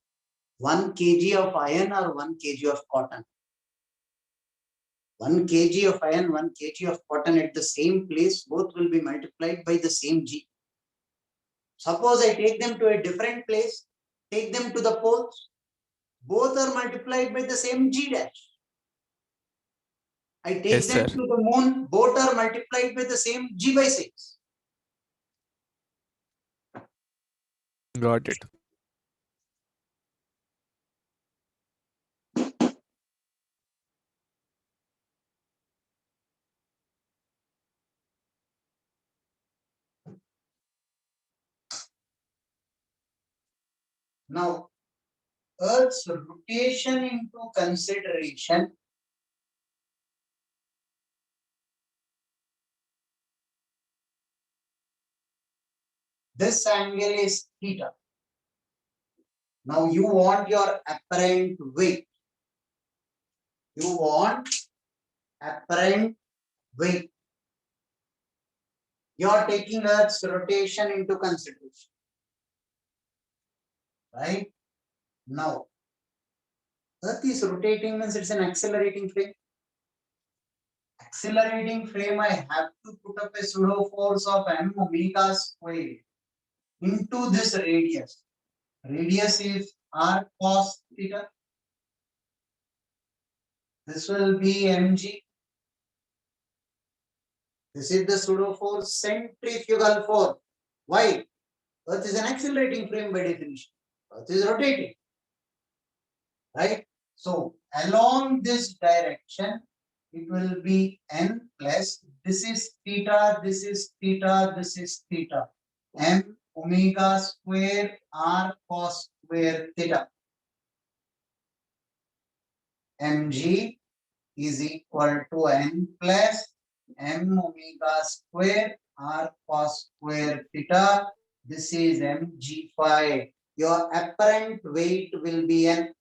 1 kg of iron or 1 kg of cotton. 1 kg of iron, 1 kg of cotton at the same place, both will be multiplied by the same G. Suppose I take them to a different place, take them to the poles, both are multiplied by the same G dash. I take Yes, them sir. to the moon, both are multiplied by the same G by 6. Got it. Now, Earth's rotation into consideration. This angle is theta. Now you want your apparent weight. You want apparent weight. You are taking Earth's rotation into consideration. Right? Now, Earth is rotating means it's an accelerating frame. Accelerating frame, I have to put up a pseudo force of m omega squared. into this radius. Radius is r cos theta. This will be mg. This is the pseudo force, centrifugal force. Why? Earth is an accelerating frame by definition. Earth is rotating. Right? So along this direction, it will be n plus, this is theta, this is theta, this is theta. M omega square r cos square theta. Mg is equal to n plus m omega square r cos square theta. This is mg phi. Your apparent weight will be n.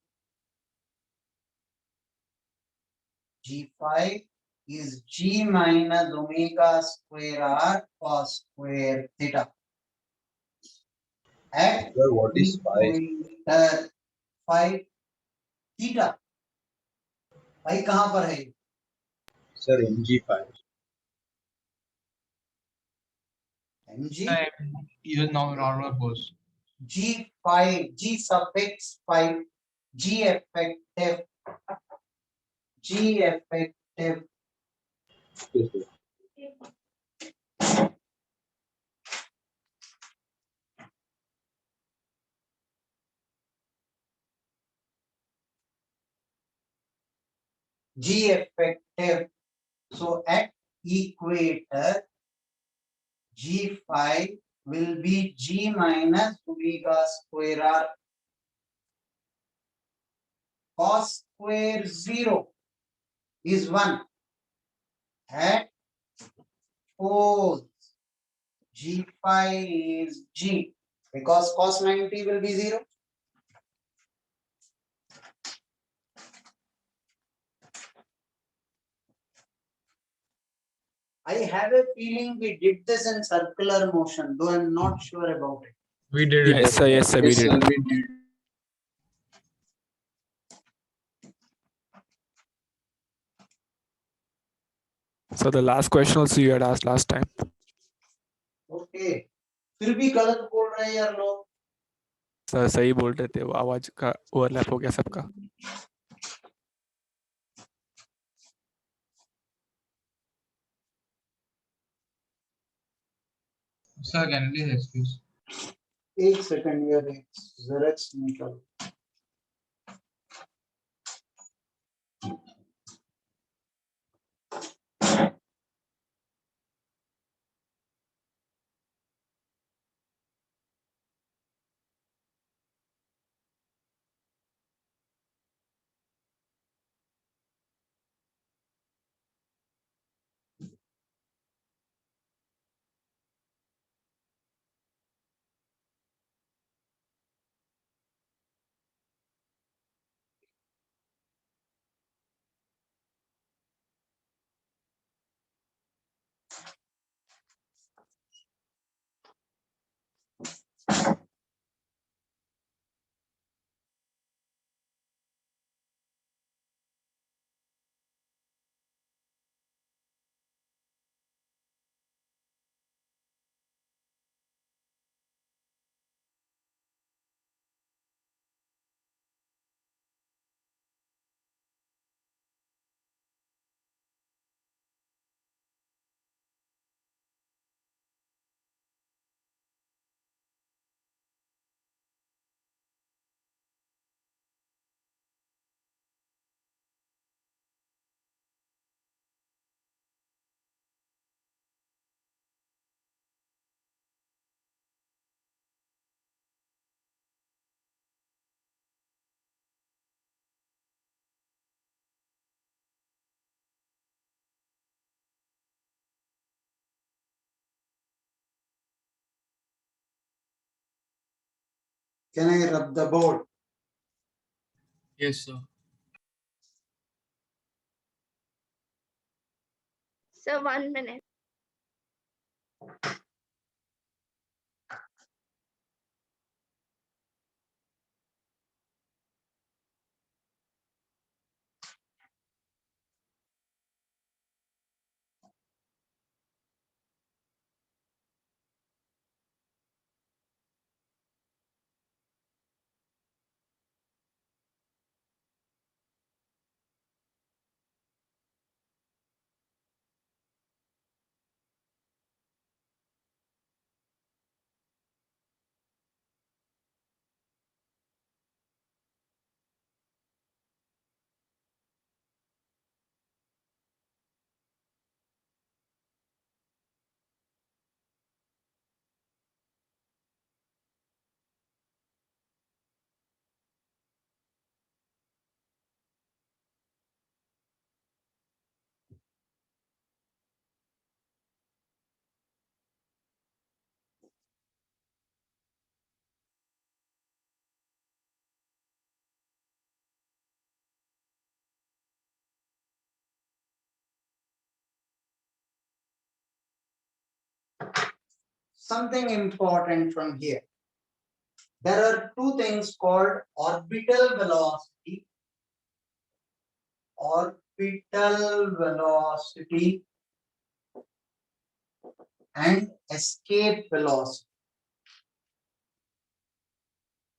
G phi is g minus omega square r cos square theta. At Sir, what is phi? equator phi theta. Phi कहाँ पर है? Sir, mg phi. mg Use normal force. g phi, g suffix phi, g effective, g effective. Yes, sir. G effective. So at equator, G phi will be G minus omega square r cos square 0 is 1. At poles, G phi is G because cos 90 will be 0. I have a feeling we did this in circular motion, though I'm not sure about it. We did it. Yes, sir. Yes, sir. We Yes, did. sir, we did. So the last question also you had asked last time. Okay. फिर भी गलत बोल रहे हैं यार लोग. Sir सही बोल रहे थे, वो आवाज का ओवरलैप हो गया सबका. Sir, can you please excuse? एक सेकंड यार, जेरेक्स निकाल. Can I rub the board? Yes, sir. Sir, 1 minute. something important from here. There are two things called orbital velocity and escape velocity.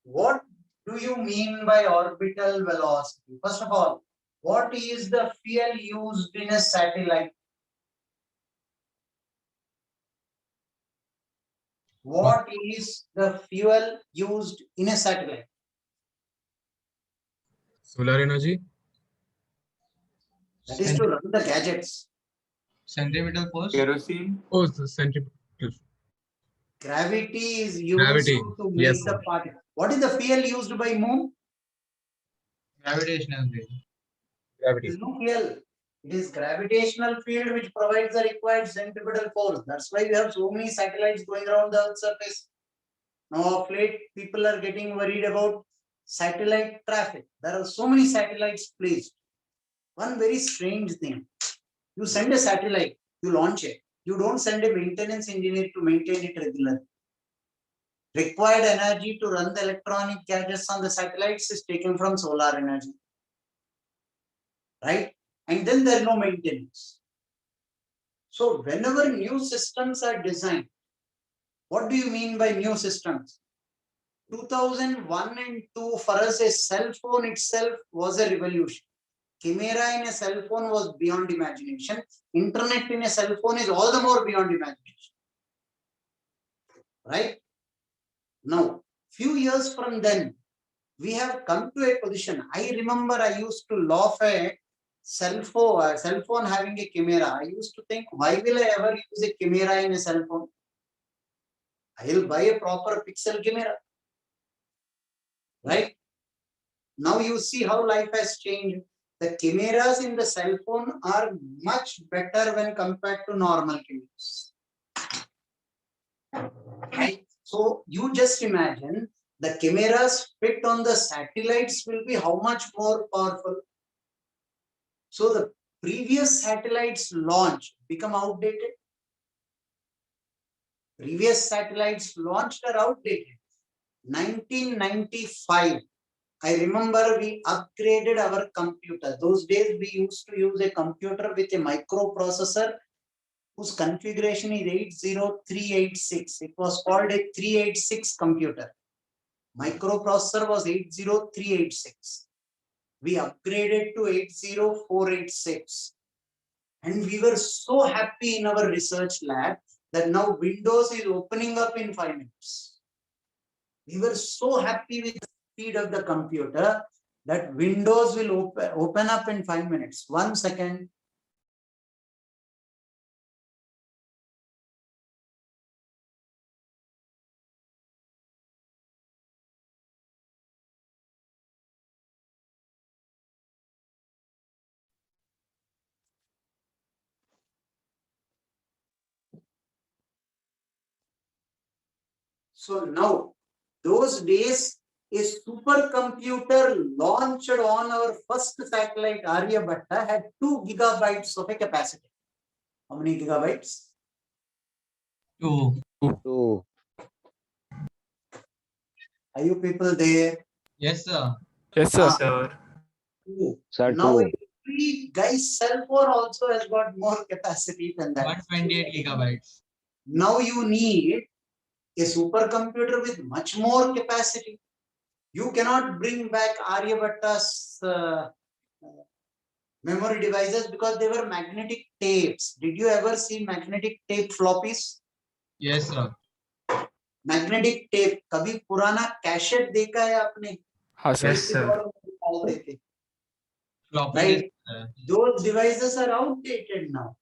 What do you mean by orbital velocity? First of all, what is the fuel used in a satellite? What is the fuel used in a satellite? Solar energy. That is to run the gadgets. Centripetal force. Kerosene. Oh, the centripetal. Gravity is used Gravity. to make Yes, the sir. particle. What is the fuel used by moon? Gravitational wave. There Gravity. is no fuel. It is gravitational field which provides the required centripetal force. That's why we have so many satellites going around the Earth's surface. Now of late, people are getting worried about satellite traffic. There are so many satellites placed. One very strange thing. You send a satellite, you launch it. You don't send a maintenance engineer to maintain it regularly. Required energy to run the electronic gadgets on the satellites is taken from solar energy. Right? And then there is no maintenance. So whenever new systems are designed, what do you mean by new systems? 2001 and 2, for us, a cell phone itself was a revolution. Camera in a cell phone was beyond imagination. Internet in a cell phone is all the more beyond imagination. Right? Now, few years from then, we have come to a position. I remember I used to laugh at cell phone having a camera. I used to think, why will I ever use a camera in a cell phone? I will buy a proper pixel camera. Right? Now you see how life has changed. The cameras in the cell phone are much better when compared to normal cameras. Right? So you just imagine the cameras fit on the satellites will be how much more powerful. So the previous satellites launched become outdated. Previous satellites launched are outdated. 1995. I remember we upgraded our computer. Those days we used to use a computer with a microprocessor whose configuration is 80386. It was called a 386 computer. Microprocessor was 80386. We upgraded to 80486. And we were so happy in our research lab that now Windows is opening up in 5 minutes. We were so happy with the speed of the computer that Windows will open up in 5 minutes. 1 second. So now, those days, a supercomputer launched on our first satellite, Aryabhatta, had 2 gigabytes of a capacity. How many gigabytes? 2. Are you people there? Yes, sir. Yes, sir. Sir. 2. Sir, Now, 2. every guy's cell phone also has got more capacity than that. 128 gigabytes. Now you need a supercomputer with much more capacity. You cannot bring back Aryabhatta's memory devices because they were magnetic tapes. Did you ever see magnetic tape floppies? Yes, sir. Magnetic tape. कभी पुराना cassette देखा है आपने? हाँ sir. Yes, sir. Floppy Right. disk, sir. Those devices are outdated now.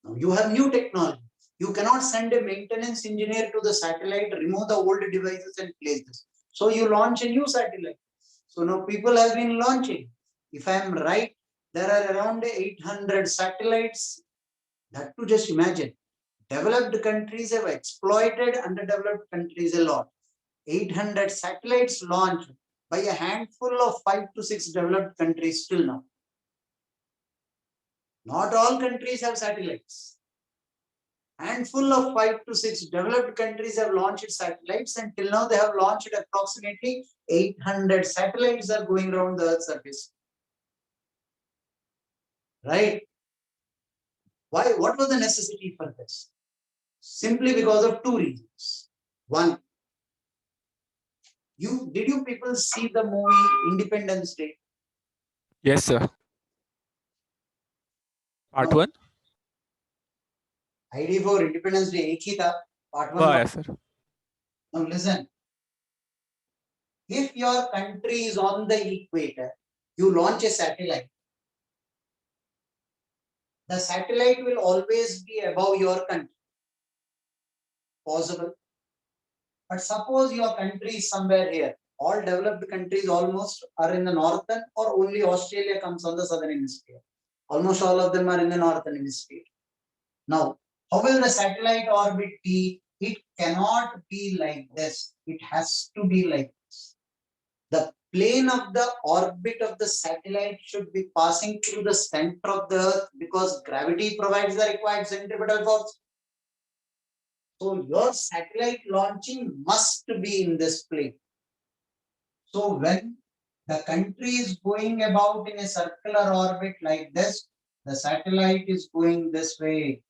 Now you have new technology. You cannot send a maintenance engineer to the satellite, remove the old devices and place this. So you launch a new satellite. So now people have been launching. If I am right, there are around 800 satellites. That to just imagine. Developed countries have exploited underdeveloped countries a lot. 800 satellites launched by a handful of 5 to 6 developed countries till now. Not all countries have satellites. handful of 5 to 6 developed countries have launched satellites, and till now they have launched approximately 800 satellites are going around the Earth's surface. Right? Why? What was the necessity for this? Simply because of two reasons. One, did you people see the movie Independence Day? Yes, sir. Part No. 1? ID for Independence Day, एक ही था, part 1. Oh, yes, sir. Now listen. If your country is on the equator, you launch a satellite. The satellite will always be above your country. Possible. But suppose your country is somewhere here. All developed countries almost are in the northern, or only Australia comes on the southern hemisphere. Almost all of them are in the northern hemisphere. Now, how will the satellite orbit be? It cannot be like this. It has to be like this. The plane of the orbit of the satellite should be passing through the center of the Earth, because gravity provides the required centripetal force. So your satellite launching must be in this plane. So when the country is going about in a circular orbit like this, the satellite is going this way.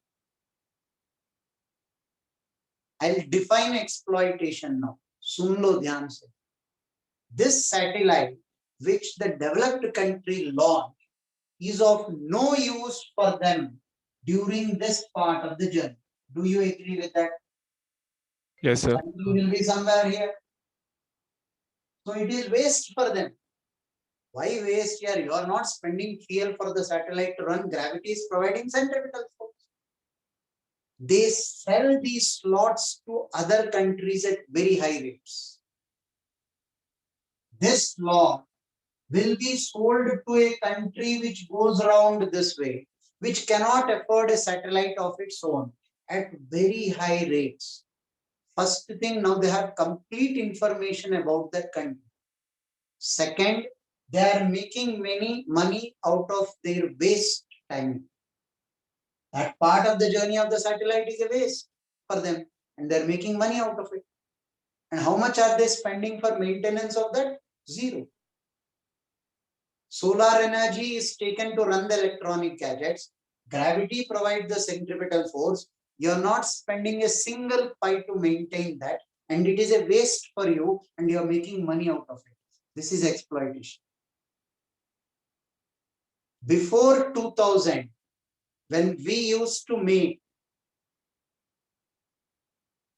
I'll define exploitation now. Sun lo dhyan se. This satellite, which the developed country launched, is of no use for them during this part of the journey. Do you agree with that? Yes, sir. Country will be somewhere here. So it is waste for them. Why waste here? You are not spending fuel for the satellite to run. Gravity is providing centripetal force. They sell these slots to other countries at very high rates. This slot will be sold to a country which goes around this way, which cannot afford a satellite of its own, at very high rates. First thing, now they have complete information about that country. Second, they are making many money out of their waste time. That part of the journey of the satellite is a waste for them, and they're making money out of it. And how much are they spending for maintenance of that? Zero. Solar energy is taken to run the electronic gadgets. Gravity provides the centripetal force. You're not spending a single pi to maintain that, and it is a waste for you, and you're making money out of it. This is exploitation. Before 2000, when we used to make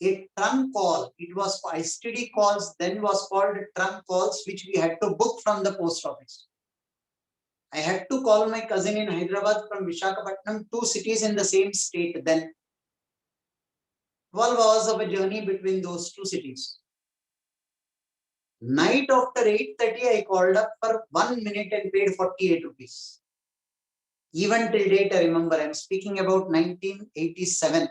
a trunk call, it was STD calls, then was called trunk calls, which we had to book from the post office. I had to call my cousin in Hyderabad from Visakhapatnam, two cities in the same state then. 12 hours of a journey between those two cities. Night after 8:30, I called up for 1 minute and paid 48 rupees. Even till date, I remember, I'm speaking about 1987.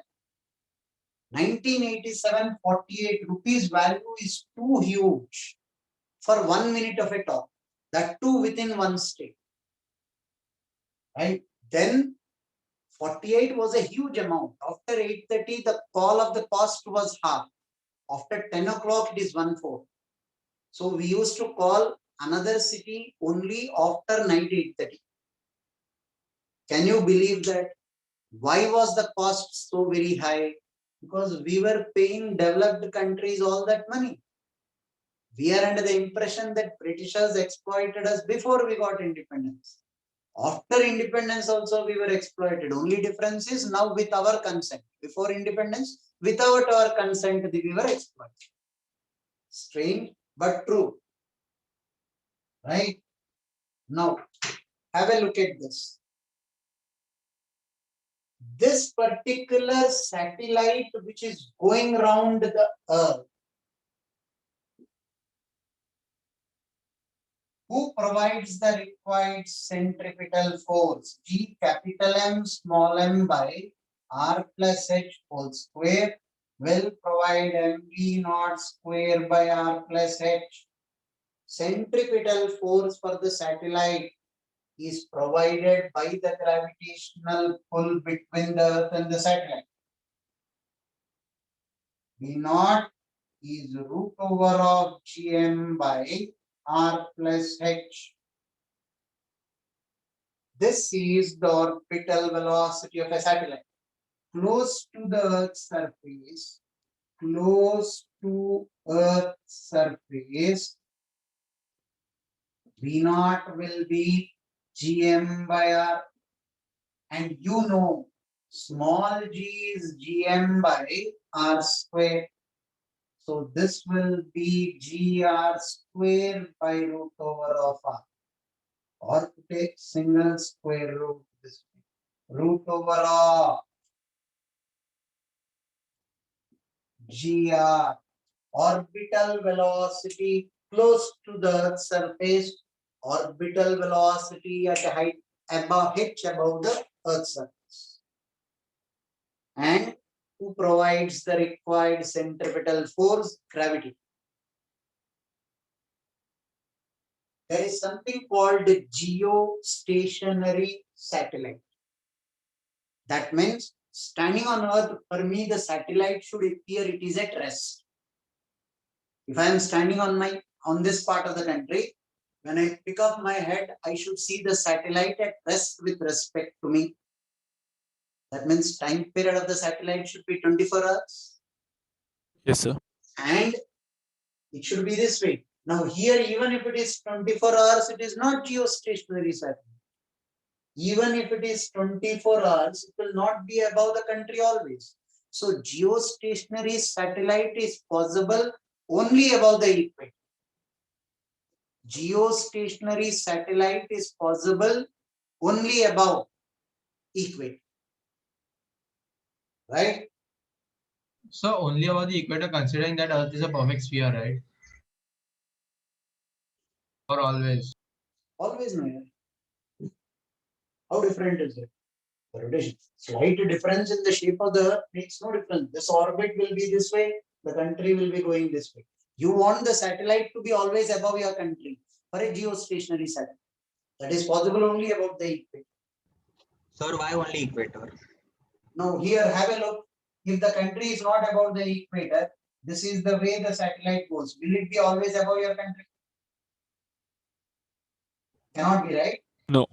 1987, 48 rupees value is too huge for 1 minute of a talk. That too within one state. Right? Then 48 was a huge amount. After 8:30, the call of the cost was half. After 10 o'clock, it is 1/4. So we used to call another city only after night 8:30. Can you believe that? Why was the cost so very high? Because we were paying developed countries all that money. We are under the impression that Britishers exploited us before we got independence. After independence also we were exploited. Only difference is now with our consent. Before independence, without our consent, we were exploited. Strange, but true. Right? Now, have a look at this. This particular satellite which is going around the Earth, who provides the required centripetal force? G capital M small m by R plus H whole square will provide mv naught square by R plus H. Centripetal force for the satellite is provided by the gravitational pull between the Earth and the satellite. V naught is root over of Gm by R plus H. This is the orbital velocity of a satellite. Close to the Earth's surface, close to Earth's surface, V naught will be Gm by R. And you know, small g is Gm by R square. So this will be gr square by root over of R. Or to take single square root this way. Root over of gr, orbital velocity close to the surface, orbital velocity at a height above h above the Earth's surface. And who provides the required centripetal force? Gravity. There is something called a geostationary satellite. That means standing on Earth, for me, the satellite should appear it is at rest. If I am standing on this part of the country, when I pick up my head, I should see the satellite at rest with respect to me. That means time period of the satellite should be 24 hours. Yes, sir. And it should be this way. Now here, even if it is 24 hours, it is not geostationary satellite. Even if it is 24 hours, it will not be above the country always. So geostationary satellite is possible only above the equator. Geostationary satellite is possible only above equator. Right? So only about the equator, considering that Earth is a perfect sphere, right? Or always? Always no. How different is it? The rotation. Slight difference in the shape of the Earth makes no difference. This orbit will be this way, the country will be going this way. You want the satellite to be always above your country for a geostationary satellite. That is possible only above the equator. Sir, why only equator? Now here, have a look. If the country is not above the equator, this is the way the satellite goes. Will it be always above your country? Cannot be, right? No.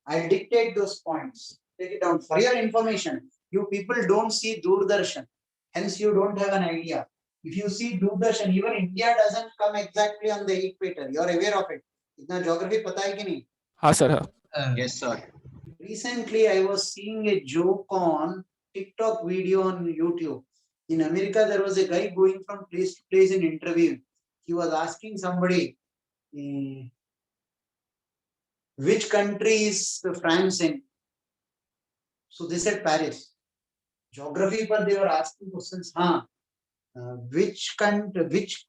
I'll dictate those points. Take it down. For your information, you people don't see Doordarshan. Hence, you don't have an idea. If you see Doordarshan, even India doesn't come exactly on the equator. You're aware of it. Itna geography pata hai ki nahi? हाँ sir हाँ. Yes, sir. Recently, I was seeing a joke on TikTok video on YouTube. In America, there was a guy going from place to place in interview. He was asking somebody, which country is France in? So they said Paris. Geography, but they were asking questions. Which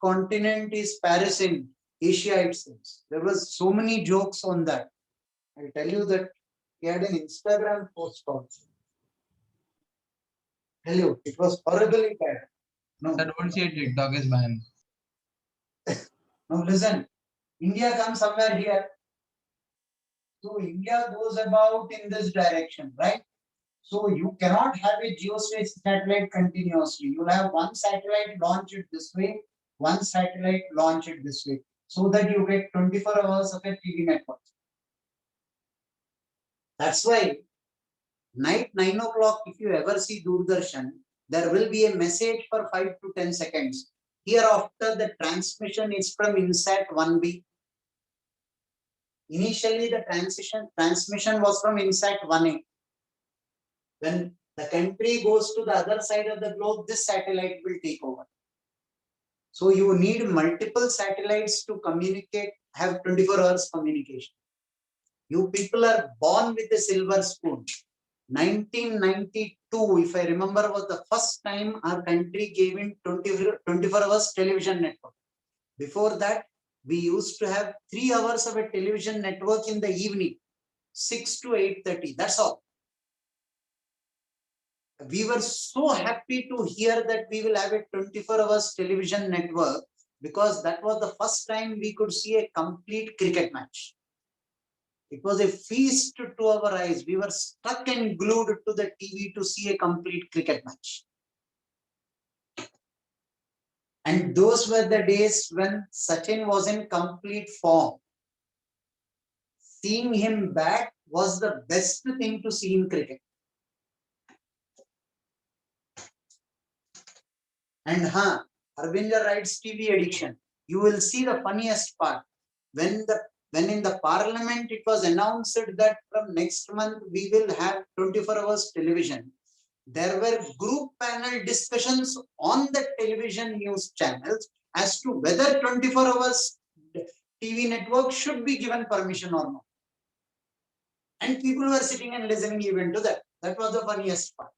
continent is Paris in? Asia, it seems. There was so many jokes on that. I'll tell you that he had an Instagram post also. Tell you, it was horribly bad. No. I don't say TikTok is banned. Now listen, India comes somewhere here. So India goes about in this direction, right? So you cannot have a geostationary satellite continuously. You'll have one satellite launch it this way, one satellite launch it this way, so that you get 24 hours of a TV network. That's why night 9 o'clock, if you ever see Doordarshan, there will be a message for 5 to 10 seconds. Hereafter, the transmission is from INSAT 1B. Initially, the transmission was from INSAT 1A. When the country goes to the other side of the globe, this satellite will take over. So you need multiple satellites to communicate, have 24 hours communication. You people are born with a silver spoon. 1992, if I remember, was the first time our country gave in 24 hours television network. Before that, we used to have 3 hours of a television network in the evening, 6 to 8:30. That's all. We were so happy to hear that we will have a 24 hours television network, because that was the first time we could see a complete cricket match. It was a feast to our eyes. We were stuck and glued to the TV to see a complete cricket match. And those were the days when Sachin was in complete form. Seeing him back was the best thing to see in cricket. And Harvinder writes TV addiction. You will see the funniest part. When in the parliament it was announced that from next month we will have 24 hours television. There were group panel discussions on the television news channels as to whether 24 hours TV network should be given permission or not. And people were sitting and listening even to that. That was the funniest part.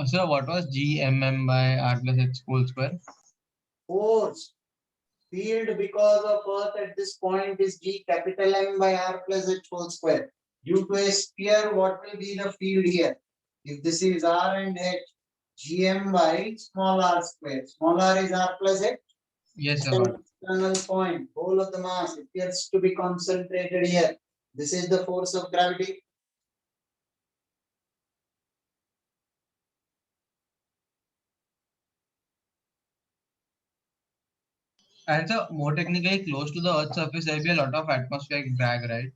Sir, what was GMM by R plus H whole square? Force. Field because of Earth at this point is G capital M by R plus H whole square. Due to a sphere, what will be the field here? If this is R and H, GM by small r square. Small r is R plus H. Yes, sir. External point, whole of the mass appears to be concentrated here. This is the force of gravity. And so more technically close to the Earth's surface, there will be a lot of atmospheric drag, right?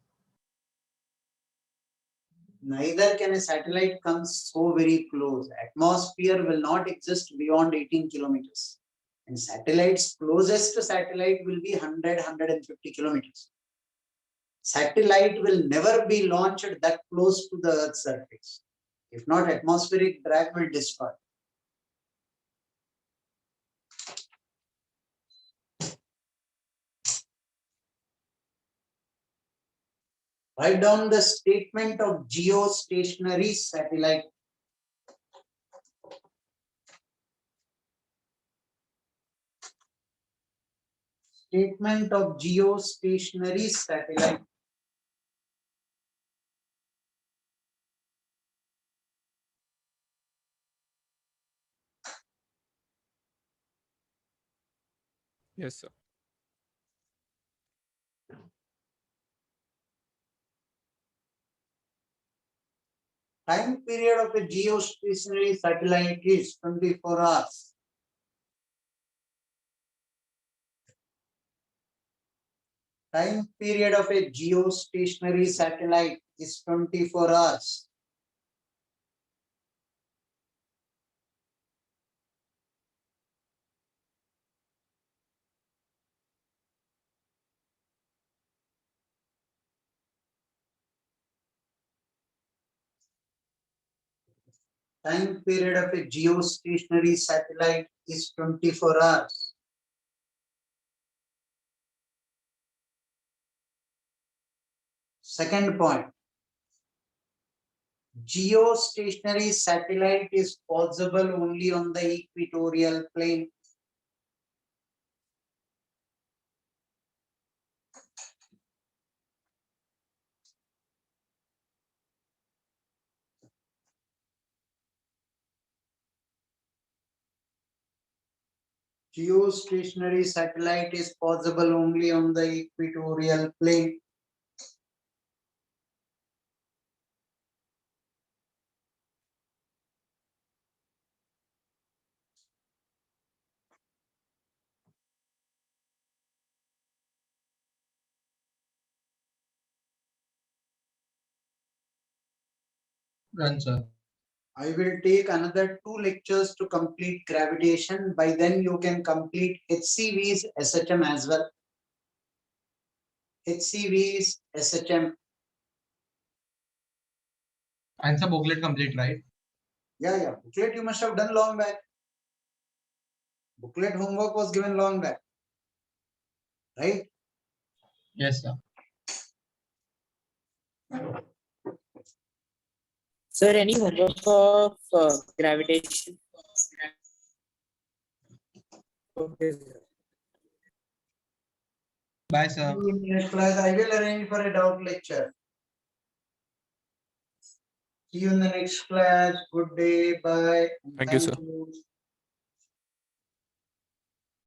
Neither can a satellite come so very close. Atmosphere will not exist beyond 18 kilometers. And satellites, closest satellite will be 100-150 kilometers. Satellite will never be launched that close to the Earth's surface. If not, atmospheric drag will destroy. Write down the statement of geostationary satellite. Statement of geostationary satellite. Yes, sir. Time period of a geostationary satellite is 24 hours. Time period of a geostationary satellite is 24 hours. Time period of a geostationary satellite is 24 hours. Second point. Geostationary satellite is possible only on the equatorial plane. Geostationary satellite is possible only on the equatorial plane. Run, sir. I will take another 2 lectures to complete gravitation. By then you can complete HCV's SHM as well. HCV's SHM. And the booklet complete, right? Yeah. Booklet you must have done long back. Booklet homework was given long back. Right? Yes, sir. Sir, any homework of gravitation? Okay, sir. Bye, sir. In next class, I will arrange for a doubt lecture. See you in the next class. Good day. Bye. Thank you, sir. you.